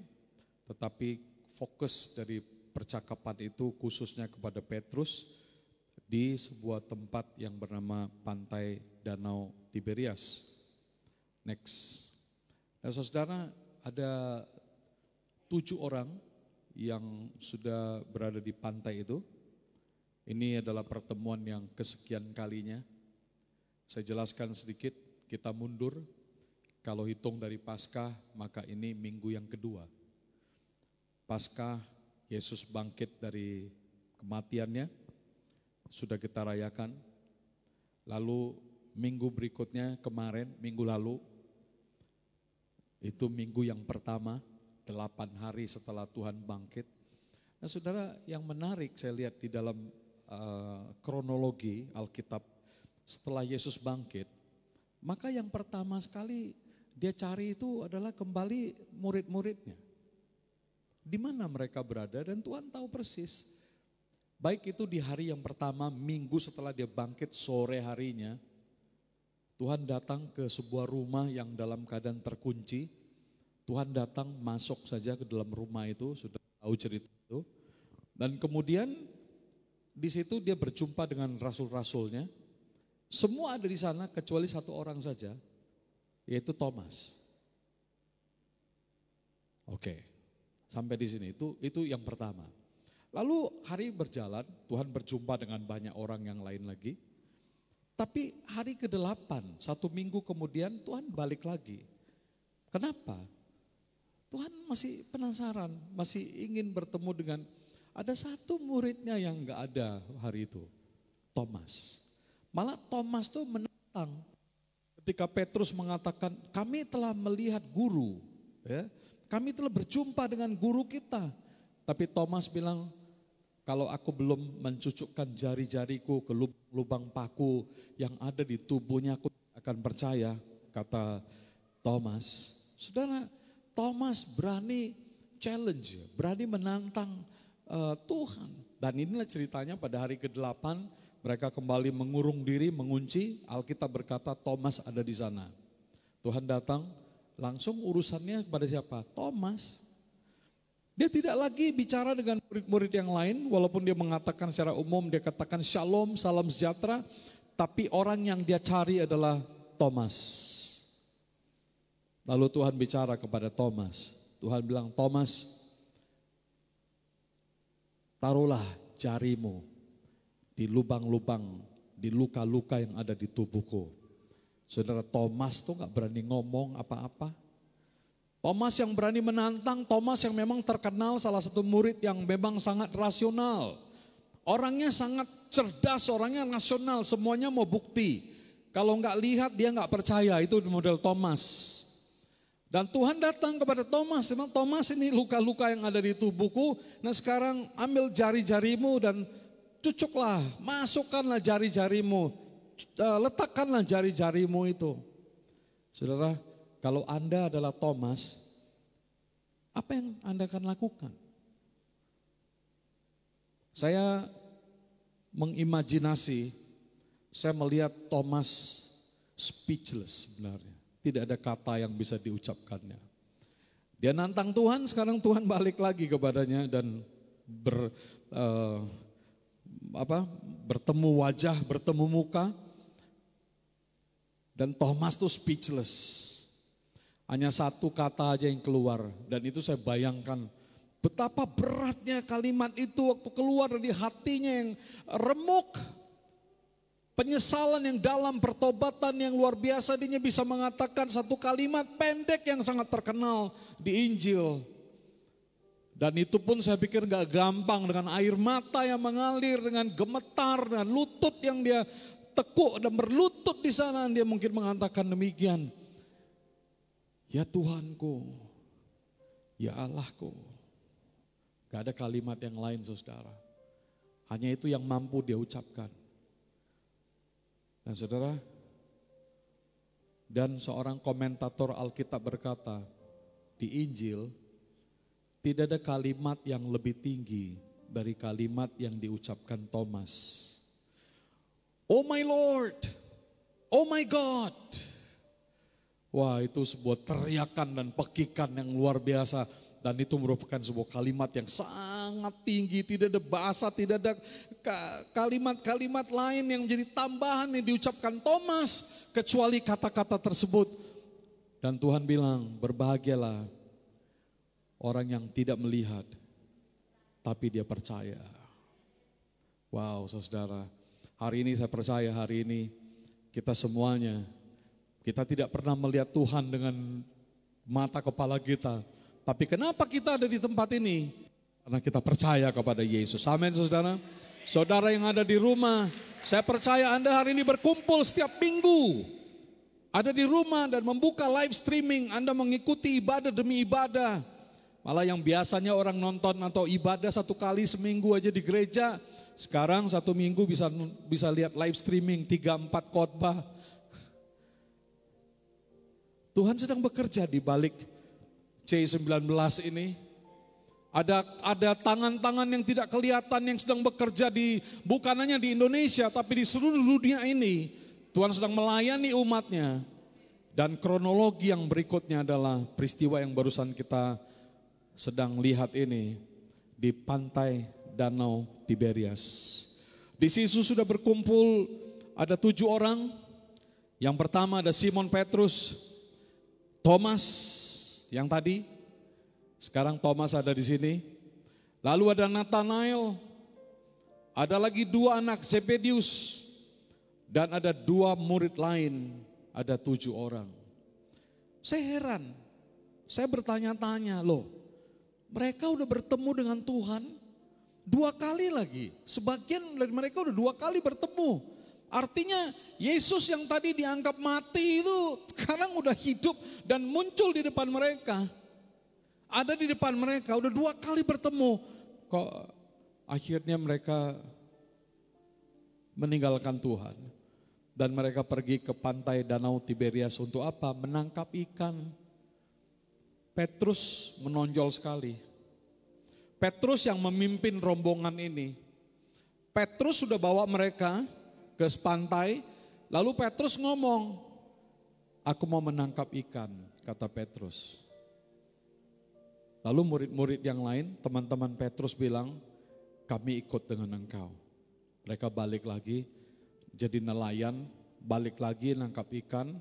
tetapi fokus dari percakapan itu khususnya kepada Petrus di sebuah tempat yang bernama Pantai Danau Tiberias. Next. Nah saudara, ada 7 orang yang sudah berada di pantai itu. Ini adalah pertemuan yang kesekian kalinya. Saya jelaskan sedikit, kita mundur. Kalau hitung dari Paskah, maka ini minggu yang kedua. Paskah, Yesus bangkit dari kematiannya, sudah kita rayakan. Lalu minggu berikutnya kemarin, minggu lalu, itu minggu yang pertama, 8 hari setelah Tuhan bangkit. Nah saudara, yang menarik saya lihat di dalam kronologi Alkitab, setelah Yesus bangkit, maka yang pertama sekali dia cari itu adalah kembali murid-muridnya. Di mana mereka berada dan Tuhan tahu persis. Baik itu di hari yang pertama, minggu setelah dia bangkit sore harinya, Tuhan datang ke sebuah rumah yang dalam keadaan terkunci. Tuhan datang masuk saja ke dalam rumah itu, sudah tahu cerita itu. Dan kemudian di situ dia berjumpa dengan rasul-rasulnya. Semua ada di sana kecuali satu orang saja, yaitu Thomas. Oke, sampai di sini itu yang pertama. Lalu hari berjalan, Tuhan berjumpa dengan banyak orang yang lain lagi. Tapi hari ke-8, 1 minggu kemudian Tuhan balik lagi. Kenapa? Tuhan masih penasaran, masih ingin bertemu dengan, ada satu muridnya yang gak ada hari itu, Thomas. Malah Thomas tuh menentang ketika Petrus mengatakan, kami telah melihat guru, ya, kami telah berjumpa dengan guru kita. Tapi Thomas bilang, kalau aku belum mencucukkan jari-jariku ke lubang paku yang ada di tubuhnya, aku akan percaya, kata Thomas. Saudara, Thomas berani challenge, berani menantang Tuhan. Dan inilah ceritanya pada hari ke-8, mereka kembali mengurung diri, mengunci. Alkitab berkata Thomas ada di sana. Tuhan datang, langsung urusannya pada siapa? Thomas. Dia tidak lagi bicara dengan murid-murid yang lain, walaupun dia mengatakan secara umum, dia katakan shalom, salam sejahtera. Tapi orang yang dia cari adalah Thomas. Lalu Tuhan bicara kepada Thomas. Tuhan bilang, Thomas, taruhlah jarimu di lubang-lubang, di luka-luka yang ada di tubuhku. Saudara, Thomas tuh gak berani ngomong apa-apa. Thomas yang berani menantang, Thomas yang memang terkenal salah satu murid yang memang sangat rasional. Orangnya sangat cerdas, orangnya rasional, semuanya mau bukti. Kalau gak lihat dia gak percaya, itu model Thomas. Dan Tuhan datang kepada Thomas, memang Thomas ini luka-luka yang ada di tubuhku, nah sekarang ambil jari-jarimu dan cucuklah, masukkanlah jari-jarimu, letakkanlah jari-jarimu itu. Saudara, kalau Anda adalah Thomas, apa yang Anda akan lakukan? Saya mengimajinasi, saya melihat Thomas speechless sebenarnya. Tidak ada kata yang bisa diucapkannya. Dia nantang Tuhan, sekarang Tuhan balik lagi kepadanya dan bertemu wajah, bertemu muka. Dan Thomas tuh speechless. Hanya satu kata aja yang keluar, dan itu saya bayangkan betapa beratnya kalimat itu waktu keluar dari hatinya yang remuk. Penyesalan yang dalam, pertobatan yang luar biasa, dia bisa mengatakan satu kalimat pendek yang sangat terkenal di Injil. Dan itu pun saya pikir gak gampang, dengan air mata yang mengalir, dengan gemetar, dan lutut yang dia tekuk dan berlutut di sana, dia mungkin mengatakan demikian. Ya Tuhanku, ya Allahku. Gak ada kalimat yang lain saudara. Hanya itu yang mampu dia ucapkan. Dan saudara, dan seorang komentator Alkitab berkata, di Injil tidak ada kalimat yang lebih tinggi dari kalimat yang diucapkan Thomas. Oh my Lord, oh my God. Wah, itu sebuah teriakan dan pekikan yang luar biasa. Dan itu merupakan sebuah kalimat yang sangat tinggi, tidak ada bahasa, tidak ada kalimat-kalimat lain yang menjadi tambahan yang diucapkan Thomas, kecuali kata-kata tersebut. Dan Tuhan bilang, berbahagialah orang yang tidak melihat, tapi dia percaya. Wow saudara, hari ini saya percaya, hari ini kita semuanya, kita tidak pernah melihat Tuhan dengan mata kepala kita. Tapi kenapa kita ada di tempat ini? Karena kita percaya kepada Yesus. Amin saudara. Saudara yang ada di rumah, saya percaya Anda hari ini berkumpul setiap minggu. Ada di rumah dan membuka live streaming, Anda mengikuti ibadah demi ibadah. Malah yang biasanya orang nonton atau ibadah 1 kali seminggu aja di gereja, sekarang 1 minggu bisa lihat live streaming 3-4 khotbah. Tuhan sedang bekerja di balik C19 ini. Ada tangan-tangan yang tidak kelihatan yang sedang bekerja bukan hanya di Indonesia tapi di seluruh dunia ini. Tuhan sedang melayani umatnya. Dan kronologi yang berikutnya adalah peristiwa yang barusan kita sedang lihat ini di pantai Danau Tiberias. Di situ sudah berkumpul ada 7 orang. Yang pertama ada Simon Petrus, Thomas yang tadi, sekarang Thomas ada di sini. Lalu ada Nathanael, ada lagi 2 anak Zebedius, dan ada 2 murid lain, ada 7 orang. Saya heran, saya bertanya-tanya, loh mereka udah bertemu dengan Tuhan 2 kali lagi. Sebagian dari mereka udah 2 kali bertemu. Artinya Yesus yang tadi dianggap mati itu sekarang udah hidup dan muncul di depan mereka. Ada di depan mereka, udah 2 kali bertemu. Kok akhirnya mereka meninggalkan Tuhan. Dan mereka pergi ke pantai Danau Tiberias untuk apa? Menangkap ikan. Petrus menonjol sekali. Petrus yang memimpin rombongan ini. Petrus sudah bawa mereka ke pantai, lalu Petrus ngomong, aku mau menangkap ikan, kata Petrus. Lalu murid-murid yang lain, teman-teman Petrus bilang, kami ikut dengan engkau. Mereka balik lagi, jadi nelayan, balik lagi nangkap ikan,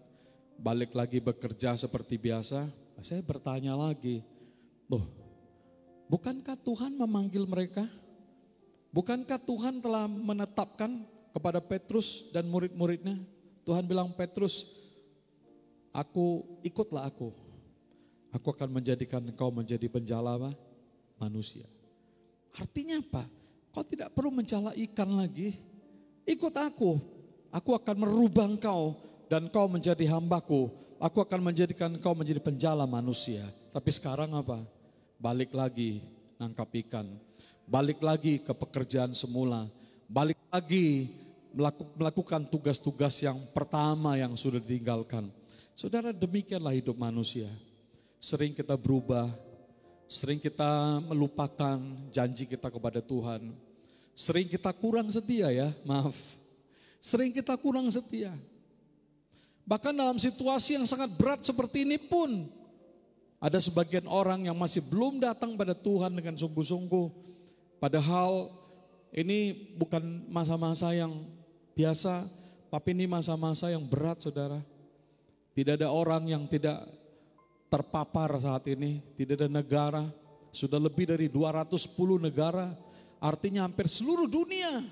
balik lagi bekerja seperti biasa. Saya bertanya lagi, loh, bukankah Tuhan memanggil mereka? Bukankah Tuhan telah menetapkan kepada Petrus dan murid-muridnya? Tuhan bilang, Petrus, ikutlah aku. Aku akan menjadikan engkau menjadi penjala manusia. Artinya apa? Kau tidak perlu menjala ikan lagi. Ikut aku. Aku akan merubah engkau dan kau menjadi hambaku. Aku akan menjadikan engkau menjadi penjala manusia. Tapi sekarang apa? Balik lagi nangkap ikan. Balik lagi ke pekerjaan semula. Balik lagi melakukan tugas-tugas yang pertama yang sudah ditinggalkan. Saudara, demikianlah hidup manusia. Sering kita berubah, sering kita melupakan janji kita kepada Tuhan. Sering kita kurang setia ya, maaf. Sering kita kurang setia. Bahkan dalam situasi yang sangat berat seperti ini pun, ada sebagian orang yang masih belum datang pada Tuhan dengan sungguh-sungguh. Padahal ini bukan masa-masa yang biasa, tapi ini masa-masa yang berat, saudara. Tidak ada orang yang tidak terpapar saat ini, tidak ada negara, sudah lebih dari 210 negara, artinya hampir seluruh dunia.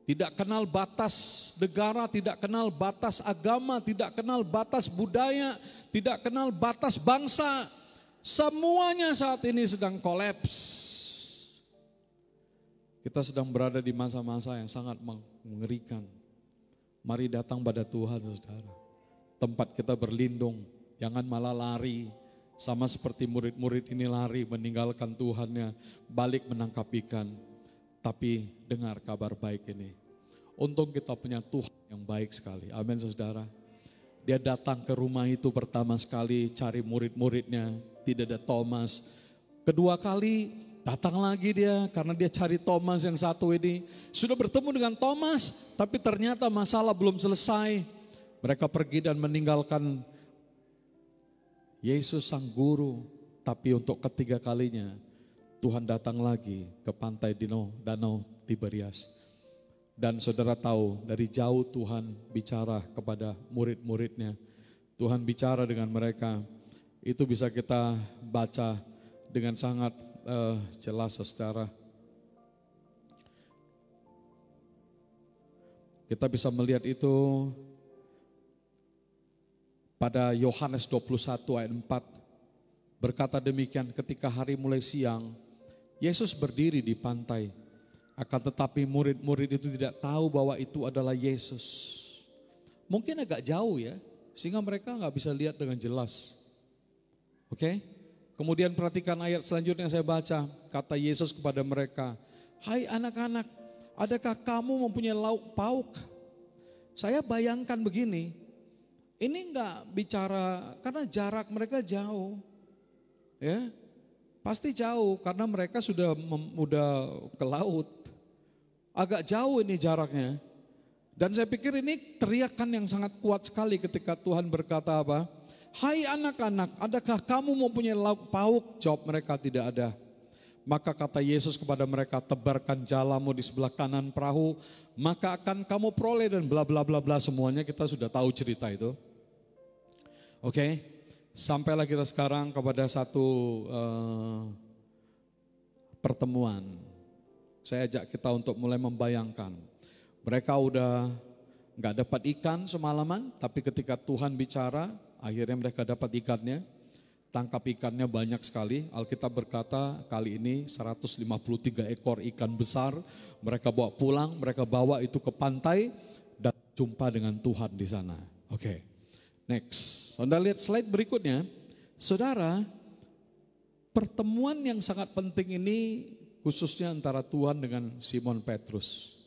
Tidak kenal batas negara, tidak kenal batas agama, tidak kenal batas budaya, tidak kenal batas bangsa. Semuanya saat ini sedang kolaps. Kita sedang berada di masa-masa yang sangat mengerikan. Mari datang pada Tuhan, saudara. Tempat kita berlindung, jangan malah lari. Sama seperti murid-murid ini lari meninggalkan Tuhannya, balik menangkap ikan. Tapi dengar kabar baik ini. Untung kita punya Tuhan yang baik sekali. Amin, saudara. Dia datang ke rumah itu pertama sekali cari murid-muridnya, tidak ada Thomas. Kedua kali datang lagi dia karena dia cari Thomas yang satu ini. Sudah bertemu dengan Thomas, tapi ternyata masalah belum selesai. Mereka pergi dan meninggalkan Yesus sang guru. Tapi untuk ketiga kalinya Tuhan datang lagi ke pantai Danau Tiberias. Dan saudara tahu dari jauh Tuhan bicara kepada murid-muridnya. Tuhan bicara dengan mereka. Itu bisa kita baca dengan sangat jelas, saudara. Kita bisa melihat itu pada Yohanes 21 ayat 4. Berkata demikian, ketika hari mulai siang, Yesus berdiri di pantai. Akan tetapi murid-murid itu tidak tahu bahwa itu adalah Yesus. Mungkin agak jauh ya, sehingga mereka nggak bisa lihat dengan jelas. Oke? Kemudian perhatikan ayat selanjutnya yang saya baca. Kata Yesus kepada mereka, hai anak-anak, adakah kamu mempunyai lauk pauk? Saya bayangkan begini, ini enggak bicara karena jarak mereka jauh. Ya, pasti jauh karena mereka sudah ke laut. Agak jauh ini jaraknya. Dan saya pikir ini teriakan yang sangat kuat sekali ketika Tuhan berkata apa? Hai anak-anak, adakah kamu mempunyai lauk pauk? Jawab mereka, tidak ada. Maka kata Yesus kepada mereka, tebarkan jalamu di sebelah kanan perahu, maka akan kamu peroleh, dan bla bla bla bla, semuanya kita sudah tahu cerita itu. Oke, sampailah kita sekarang kepada satu pertemuan. Saya ajak kita untuk mulai membayangkan. Mereka udah nggak dapat ikan semalaman, tapi ketika Tuhan bicara, akhirnya mereka dapat ikannya. Tangkap ikannya banyak sekali. Alkitab berkata kali ini 153 ekor ikan besar. Mereka bawa pulang, mereka bawa itu ke pantai dan jumpa dengan Tuhan di sana. Oke, next. Saudara lihat slide berikutnya. Saudara, pertemuan yang sangat penting ini khususnya antara Tuhan dengan Simon Petrus.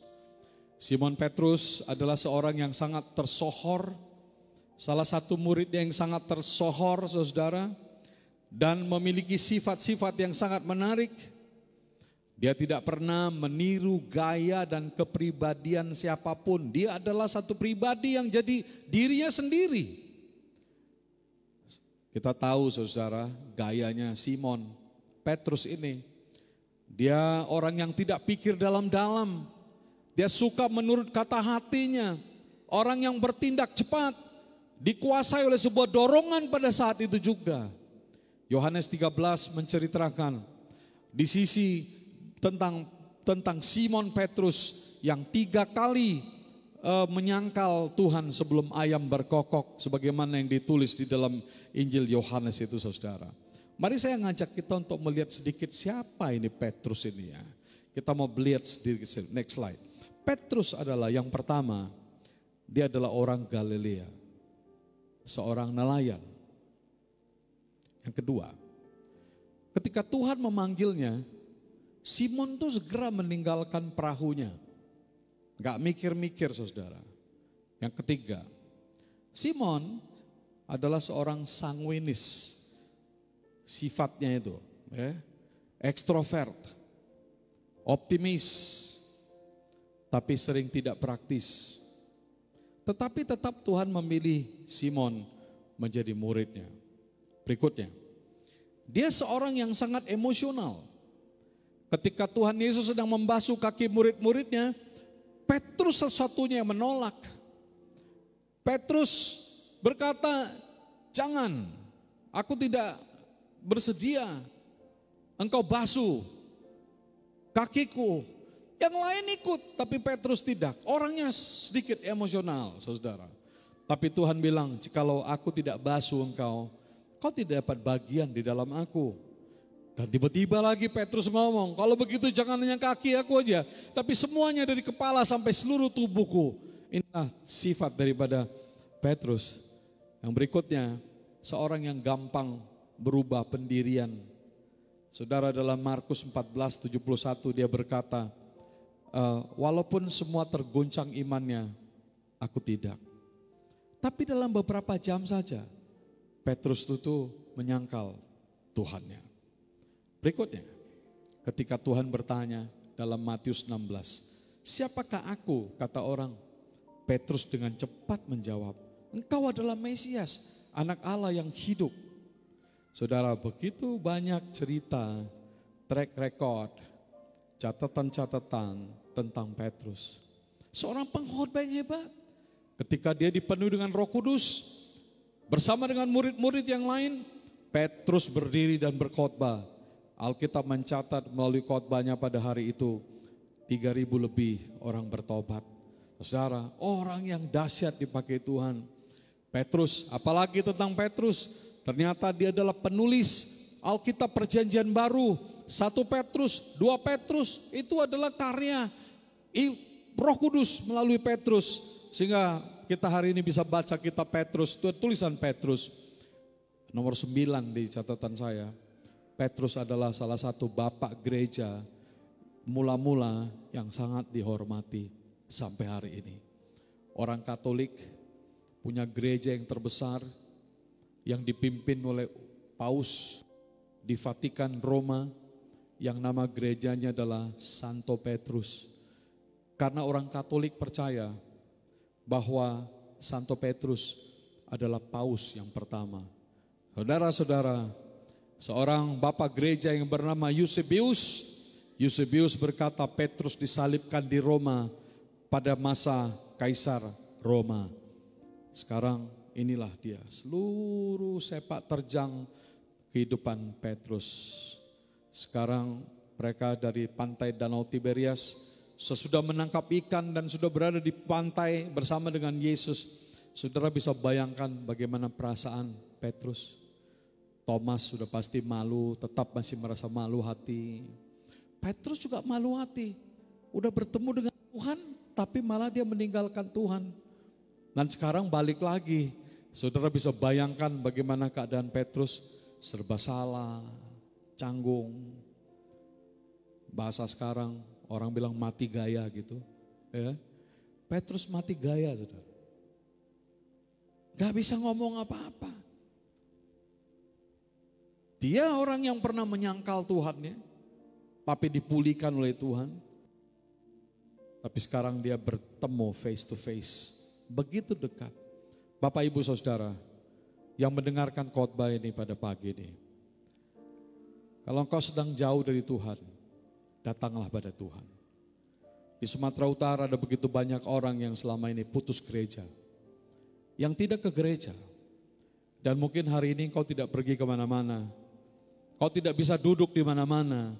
Simon Petrus adalah seorang yang sangat tersohor, salah satu murid yang sangat tersohor, saudara, dan memiliki sifat-sifat yang sangat menarik. Dia tidak pernah meniru gaya dan kepribadian siapapun. Dia adalah satu pribadi yang jadi dirinya sendiri. Kita tahu saudara, gayanya Simon Petrus ini. Dia orang yang tidak pikir dalam-dalam. Dia suka menurut kata hatinya. Orang yang bertindak cepat. Dikuasai oleh sebuah dorongan pada saat itu juga. Yohanes 13 menceritakan di sisi tentang Simon Petrus yang 3 kali menyangkal Tuhan sebelum ayam berkokok. Sebagaimana yang ditulis di dalam Injil Yohanes itu saudara. Mari saya ngajak kita untuk melihat sedikit siapa ini Petrus ini ya. Kita mau melihat sedikit, next slide. Petrus adalah yang pertama, dia adalah orang Galilea, seorang nelayan. Yang kedua, ketika Tuhan memanggilnya, Simon tuh segera meninggalkan perahunya. Gak mikir-mikir saudara. Yang ketiga, Simon adalah seorang sanguinis. Sifatnya itu, ya, ekstrovert, optimis, tapi sering tidak praktis. Tetapi tetap Tuhan memilih Simon menjadi muridnya. Berikutnya, dia seorang yang sangat emosional. Ketika Tuhan Yesus sedang membasuh kaki murid-muridnya, Petrus satu-satunya yang menolak. Petrus berkata, jangan, aku tidak bersedia engkau basuh kakiku. Yang lain ikut, tapi Petrus tidak. Orangnya sedikit emosional, saudara. Tapi Tuhan bilang, jikalau aku tidak basuh engkau, kau tidak dapat bagian di dalam aku. Dan tiba-tiba lagi Petrus ngomong, kalau begitu jangan hanya kaki aku aja, tapi semuanya dari kepala sampai seluruh tubuhku. Inilah sifat daripada Petrus. Yang berikutnya, seorang yang gampang berubah pendirian. Saudara, dalam Markus 14:71 dia berkata, walaupun semua terguncang imannya, aku tidak. Tapi dalam beberapa jam saja, Petrus itu menyangkal Tuhannya. Berikutnya, ketika Tuhan bertanya dalam Matius 16, siapakah aku, kata orang. Petrus dengan cepat menjawab, engkau adalah Mesias, anak Allah yang hidup. Saudara, begitu banyak cerita, track record, catatan-catatan tentang Petrus. Seorang pengkhotbah yang hebat. Ketika dia dipenuhi dengan Roh Kudus, bersama dengan murid-murid yang lain, Petrus berdiri dan berkhotbah. Alkitab mencatat melalui khotbahnya pada hari itu, 3.000 lebih orang bertobat. Saudara, orang yang dahsyat dipakai Tuhan. Petrus, apalagi tentang Petrus, ternyata dia adalah penulis Alkitab Perjanjian Baru. 1 Petrus, 2 Petrus, itu adalah karya Roh Kudus melalui Petrus. Sehingga kita hari ini bisa baca kitab Petrus, itu tulisan Petrus. Nomor 9 di catatan saya. Petrus adalah salah satu bapak gereja mula-mula yang sangat dihormati sampai hari ini. Orang Katolik punya gereja yang terbesar yang dipimpin oleh Paus di Vatikan Roma, yang nama gerejanya adalah Santo Petrus. Karena orang Katolik percaya bahwa Santo Petrus adalah Paus yang pertama. Saudara-saudara, seorang bapak gereja yang bernama Eusebius berkata Petrus disalibkan di Roma pada masa Kaisar Roma. Sekarang inilah dia, seluruh sepak terjang kehidupan Petrus. Sekarang Mereka dari pantai Danau Tiberias sesudah menangkap ikan dan sudah berada di pantai bersama dengan Yesus. Saudara bisa bayangkan bagaimana perasaan Petrus. Thomas sudah pasti malu, tetap masih merasa malu hati. Petrus juga malu hati. Udah bertemu dengan Tuhan, tapi malah dia meninggalkan Tuhan. Dan sekarang balik lagi. Saudara bisa bayangkan bagaimana keadaan Petrus, serba salah, canggung. Bahasa sekarang orang bilang mati gaya gitu. Ya. Petrus mati gaya, saudara. Gak bisa ngomong apa-apa. Dia orang yang pernah menyangkal Tuhan ya, tapi dipulihkan oleh Tuhan. Tapi sekarang dia bertemu face to face, begitu dekat. Bapak Ibu Saudara yang mendengarkan khotbah ini pada pagi ini. Kalau engkau sedang jauh dari Tuhan, datanglah pada Tuhan. Di Sumatera Utara ada begitu banyak orang yang selama ini putus gereja, yang tidak ke gereja. Dan mungkin hari ini kau tidak pergi kemana-mana, kau tidak bisa duduk di mana-mana,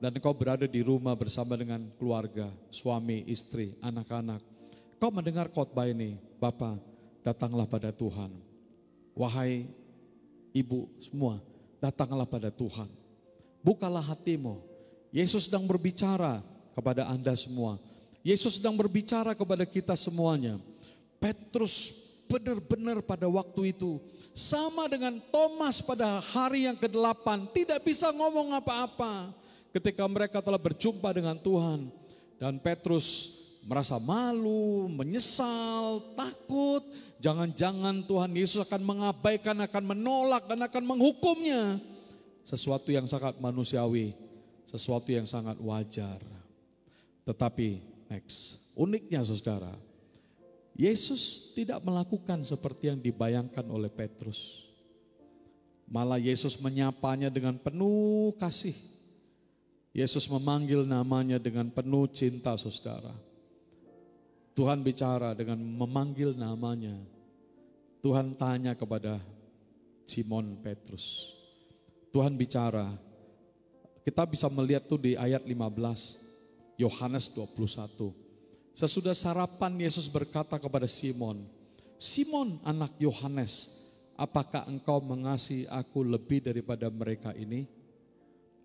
dan kau berada di rumah bersama dengan keluarga, suami, istri, anak-anak. Kau mendengar khotbah ini, Bapak, datanglah pada Tuhan. Wahai ibu semua, datanglah pada Tuhan. Bukalah hatimu. Yesus sedang berbicara kepada Anda semua. Yesus sedang berbicara kepada kita semuanya. Petrus benar-benar pada waktu itu sama dengan Thomas pada hari yang ke-8, tidak bisa ngomong apa-apa ketika mereka telah berjumpa dengan Tuhan. Dan Petrus merasa malu, menyesal, takut. Jangan-jangan Tuhan Yesus akan mengabaikan, akan menolak dan akan menghukumnya. Sesuatu yang sangat manusiawi, sesuatu yang sangat wajar. Tetapi next, uniknya saudara, Yesus tidak melakukan seperti yang dibayangkan oleh Petrus. Malah Yesus menyapanya dengan penuh kasih. Yesus memanggil namanya dengan penuh cinta saudara. Tuhan bicara dengan memanggil namanya. Tuhan tanya kepada Simon Petrus. Tuhan bicara. Kita bisa melihat tuh di ayat 15, Yohanes 21. Sesudah sarapan Yesus berkata kepada Simon, Simon anak Yohanes, apakah engkau mengasihi aku lebih daripada mereka ini?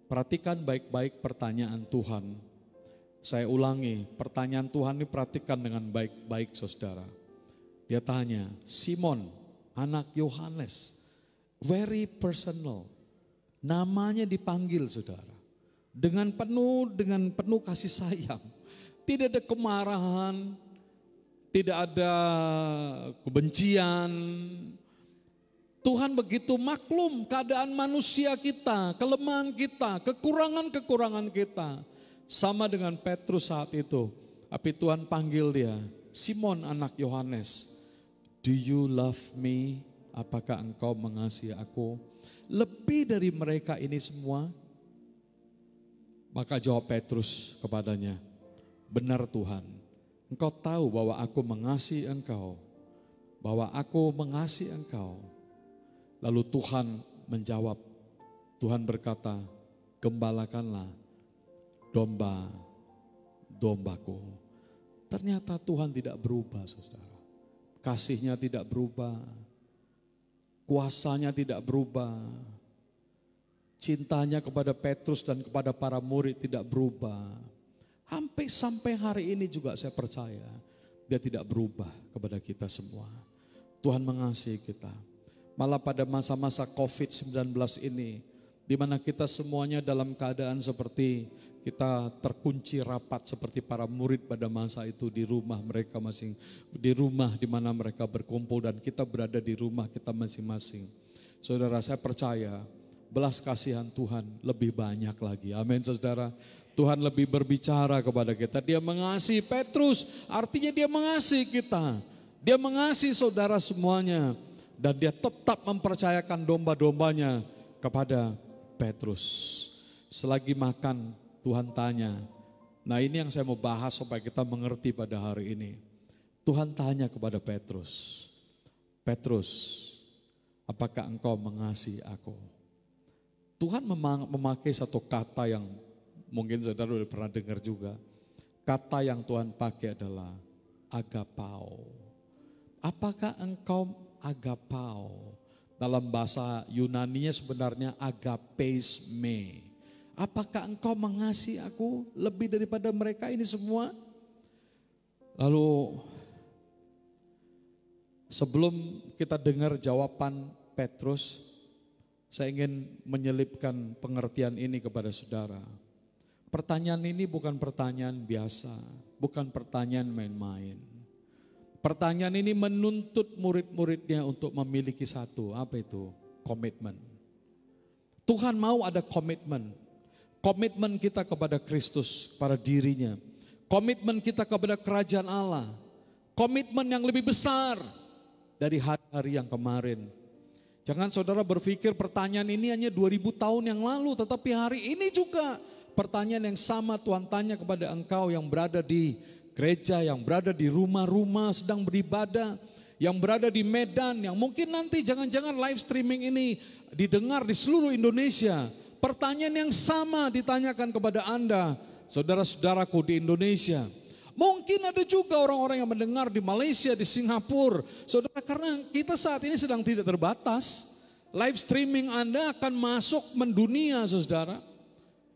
Perhatikan baik-baik pertanyaan Tuhan. Saya ulangi, pertanyaan Tuhan ini perhatikan dengan baik-baik saudara. Dia tanya, Simon anak Yohanes, very personal. Namanya dipanggil saudara. Dengan penuh kasih sayang. Tidak ada kemarahan, tidak ada kebencian. Tuhan begitu maklum keadaan manusia kita, kelemahan kita, kekurangan-kekurangan kita. Sama dengan Petrus saat itu. Tapi Tuhan panggil dia, Simon anak Yohanes, do you love me? Apakah engkau mengasihi aku? Lebih dari mereka ini semua? Maka jawab Petrus kepadanya, benar Tuhan, engkau tahu bahwa aku mengasihi engkau, bahwa aku mengasihi engkau. Lalu Tuhan menjawab, Tuhan berkata, gembalakanlah domba-dombaku. Ternyata Tuhan tidak berubah saudara. Kasihnya tidak berubah, kuasanya tidak berubah. Cintanya kepada Petrus dan kepada para murid tidak berubah. Sampai hari ini juga saya percaya dia tidak berubah kepada kita semua. Tuhan mengasihi kita. Malah pada masa-masa COVID-19 ini, di mana kita semuanya dalam keadaan seperti kita terkunci rapat seperti para murid pada masa itu di rumah mereka di rumah di mana mereka berkumpul dan kita berada di rumah kita masing-masing. Saudara, saya percaya belas kasihan Tuhan lebih banyak lagi. Amin saudara. Tuhan lebih berbicara kepada kita. Dia mengasihi Petrus, artinya dia mengasihi kita. Dia mengasihi saudara semuanya. Dan dia tetap mempercayakan domba-dombanya kepada Petrus. Selagi makan Tuhan tanya. Nah ini yang saya mau bahas supaya kita mengerti pada hari ini. Tuhan tanya kepada Petrus. Petrus, apakah engkau mengasihi aku? Tuhan memakai satu kata yang Mungkin saudara sudah pernah dengar juga. Kata yang Tuhan pakai adalah agapao. Apakah engkau agapao? Dalam bahasa Yunaninya sebenarnya agapes me. Apakah engkau mengasihi aku lebih daripada mereka ini semua? Lalu sebelum kita dengar jawaban Petrus, saya ingin menyelipkan pengertian ini kepada saudara. Pertanyaan ini bukan pertanyaan biasa, bukan pertanyaan main-main. Pertanyaan ini menuntut murid-muridnya untuk memiliki satu, apa itu? Komitmen. Tuhan mau ada komitmen. Komitmen kita kepada Kristus, pada dirinya. Komitmen kita kepada kerajaan Allah. Komitmen yang lebih besar dari hari-hari yang kemarin. Jangan saudara berpikir pertanyaan ini hanya 2000 tahun yang lalu, tetapi hari ini juga pertanyaan yang sama Tuhan tanya kepada engkau yang berada di gereja, yang berada di rumah-rumah sedang beribadah, yang berada di Medan, yang mungkin nanti jangan-jangan live streaming ini didengar di seluruh Indonesia. Pertanyaan yang sama ditanyakan kepada Anda, saudara-saudaraku di Indonesia. Mungkin ada juga orang-orang yang mendengar di Malaysia, di Singapura. Saudara, karena kita saat ini sedang tidak terbatas, live streaming Anda akan masuk mendunia, saudara.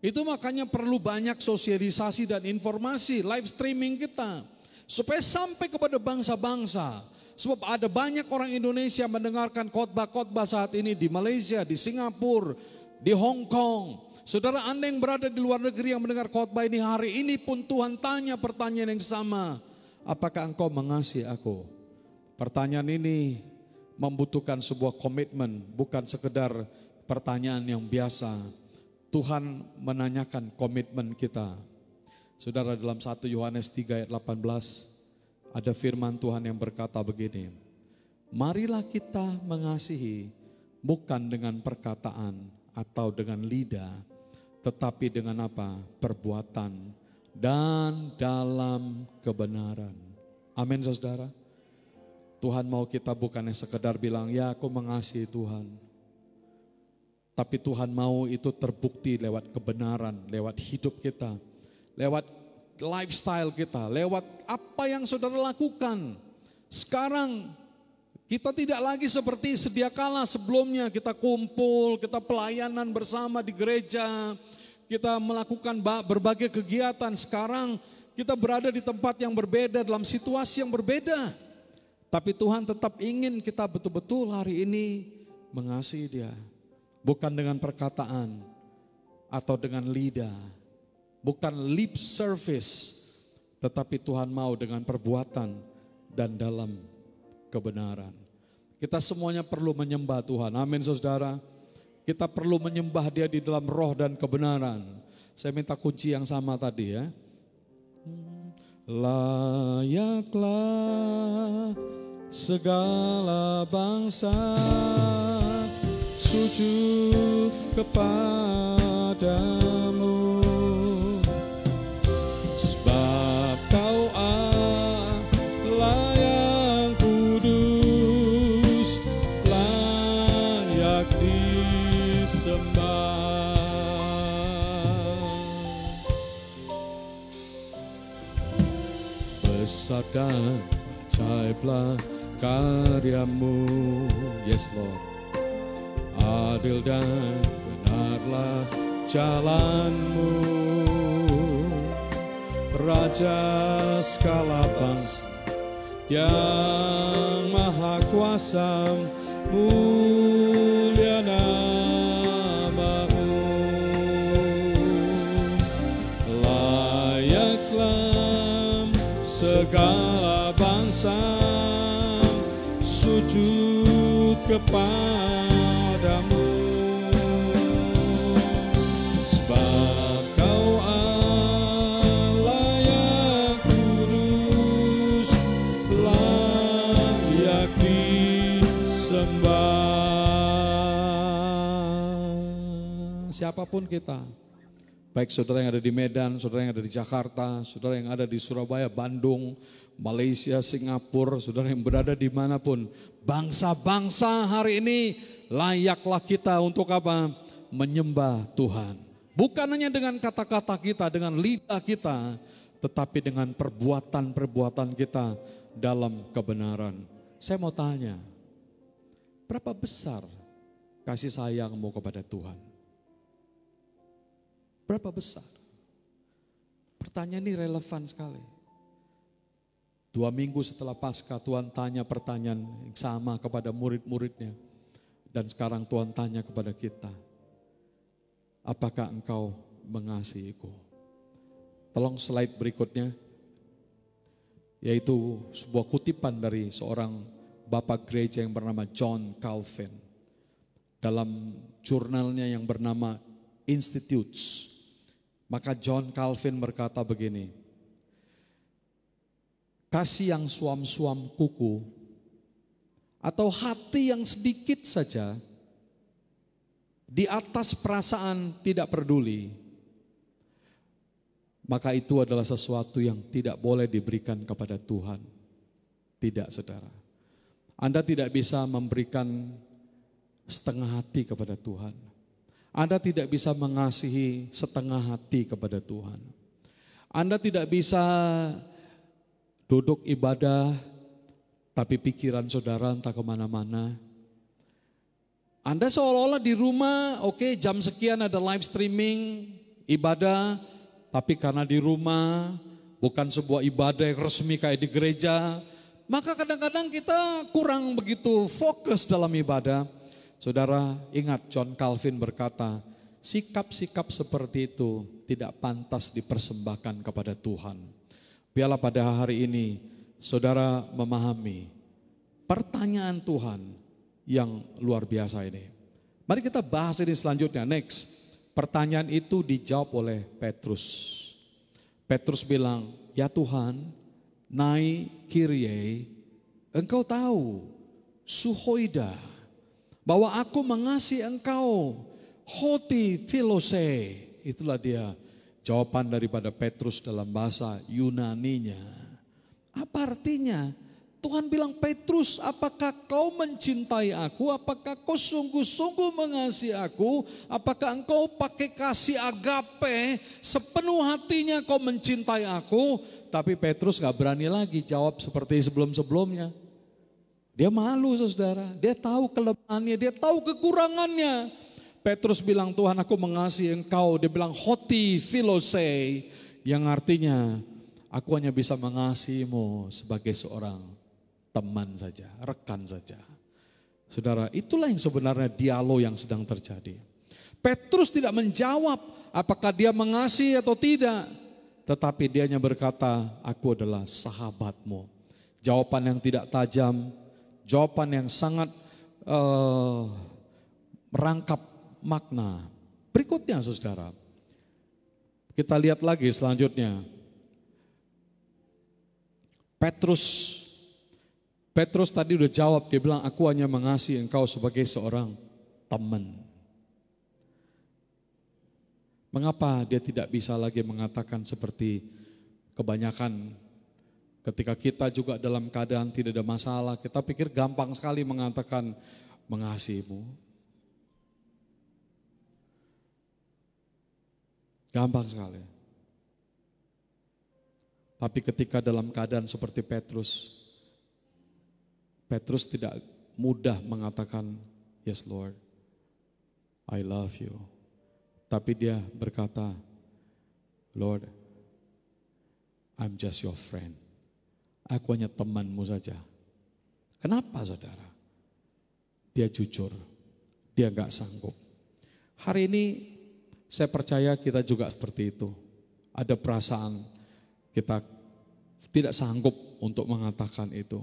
Itu makanya perlu banyak sosialisasi dan informasi live streaming kita. Supaya sampai kepada bangsa-bangsa. Sebab ada banyak orang Indonesia mendengarkan khotbah-khotbah saat ini di Malaysia, di Singapura, di Hong Kong. Saudara, Anda yang berada di luar negeri yang mendengar khotbah ini, hari ini pun Tuhan tanya pertanyaan yang sama. Apakah engkau mengasihi aku? Pertanyaan ini membutuhkan sebuah komitmen, bukan sekedar pertanyaan yang biasa. Tuhan menanyakan komitmen kita. Saudara, dalam 1 Yohanes 3 ayat 18 ada firman Tuhan yang berkata begini. Marilah kita mengasihi bukan dengan perkataan atau dengan lidah, tetapi dengan apa? Perbuatan dan dalam kebenaran. Amin, saudara. Tuhan mau kita bukannya sekedar bilang, ya aku mengasihi Tuhan. Tapi Tuhan mau itu terbukti lewat kebenaran, lewat hidup kita, lewat lifestyle kita, lewat apa yang saudara lakukan. Sekarang kita tidak lagi seperti sedia kala sebelumnya, kita kumpul, kita pelayanan bersama di gereja, kita melakukan berbagai kegiatan. Sekarang kita berada di tempat yang berbeda, dalam situasi yang berbeda. Tapi Tuhan tetap ingin kita betul-betul hari ini mengasihi Dia. Bukan dengan perkataan atau dengan lidah, bukan lip service, tetapi Tuhan mau dengan perbuatan dan dalam kebenaran. Kita semuanya perlu menyembah Tuhan, amin saudara. Kita perlu menyembah Dia di dalam roh dan kebenaran. Saya minta kunci yang sama tadi ya. Layaklah segala bangsa sujud kepadamu, sebab Kau Allah yang kudus, layak disembah. Besar dan ajaiblah karyamu, yes Lord. Adil dan benarlah jalanmu, Raja segala bangsa yang maha kuasa, mulia namamu. Layaklah segala bangsa sujud kepadamu, sebab Kau Allah yang kudus, layak disembah. Siapapun kita, baik saudara yang ada di Medan, saudara yang ada di Jakarta, saudara yang ada di Surabaya, Bandung, Malaysia, Singapura, saudara yang berada dimanapun, bangsa-bangsa hari ini layaklah kita untuk apa? Menyembah Tuhan. Bukan hanya dengan kata-kata kita, dengan lidah kita, tetapi dengan perbuatan-perbuatan kita dalam kebenaran. Saya mau tanya, berapa besar kasih sayangmu kepada Tuhan? Berapa besar? Pertanyaan ini relevan sekali. 2 minggu setelah Paskah Tuhan tanya pertanyaan yang sama kepada murid-muridnya. Dan sekarang Tuhan tanya kepada kita, apakah engkau mengasihiku? Tolong slide berikutnya, yaitu sebuah kutipan dari seorang bapak gereja yang bernama John Calvin. Dalam jurnalnya yang bernama Institutes, maka John Calvin berkata begini, kasih yang suam-suam kuku atau hati yang sedikit saja di atas perasaan tidak peduli, maka itu adalah sesuatu yang tidak boleh diberikan kepada Tuhan. Tidak, saudara. Anda tidak bisa memberikan setengah hati kepada Tuhan. Anda tidak bisa mengasihi setengah hati kepada Tuhan. Anda tidak bisa duduk ibadah, tapi pikiran saudara entah kemana-mana. Anda seolah-olah di rumah, oke, jam sekian ada live streaming, ibadah, tapi karena di rumah bukan sebuah ibadah yang resmi kayak di gereja, maka kadang-kadang kita kurang begitu fokus dalam ibadah. Saudara, ingat John Calvin berkata, sikap-sikap seperti itu tidak pantas dipersembahkan kepada Tuhan. Biarlah pada hari ini saudara memahami pertanyaan Tuhan yang luar biasa ini. Mari kita bahas ini selanjutnya. Next, pertanyaan itu dijawab oleh Petrus. Petrus bilang, ya Tuhan, nai Kyrie, engkau tahu, suhoida, bahwa aku mengasihi engkau, hoti philose. Itulah dia jawaban daripada Petrus dalam bahasa Yunaninya. Apa artinya? Tuhan bilang, Petrus, apakah kau mencintai aku? Apakah kau sungguh-sungguh mengasihi aku? Apakah engkau pakai kasih agape, sepenuh hatinya kau mencintai aku? Tapi Petrus gak berani lagi jawab seperti sebelum-sebelumnya. Dia malu, saudara. Dia tahu kelemahannya, dia tahu kekurangannya. Petrus bilang, Tuhan, aku mengasihi engkau. Dia bilang hoti philose, yang artinya aku hanya bisa mengasihimu sebagai seorang teman saja, rekan saja. Saudara, itulah yang sebenarnya dialog yang sedang terjadi. Petrus tidak menjawab apakah dia mengasihi atau tidak, tetapi dia hanya berkata, aku adalah sahabatmu. Jawaban yang tidak tajam, jawaban yang sangat merangkap makna. Berikutnya saudara, kita lihat lagi selanjutnya. Petrus tadi udah jawab, dia bilang aku hanya mengasihi engkau sebagai seorang teman. Mengapa dia tidak bisa lagi mengatakan seperti kebanyakan ketika kita juga dalam keadaan tidak ada masalah, kita pikir gampang sekali mengatakan mengasihimu. Gampang sekali. Tapi ketika dalam keadaan seperti Petrus tidak mudah mengatakan, yes Lord, I love you. Tapi dia berkata, Lord, I'm just your friend. Aku hanya temanmu saja. Kenapa saudara? Dia jujur, dia gak sanggup. Hari ini saya percaya kita juga seperti itu. Ada perasaan kita tidak sanggup untuk mengatakan itu.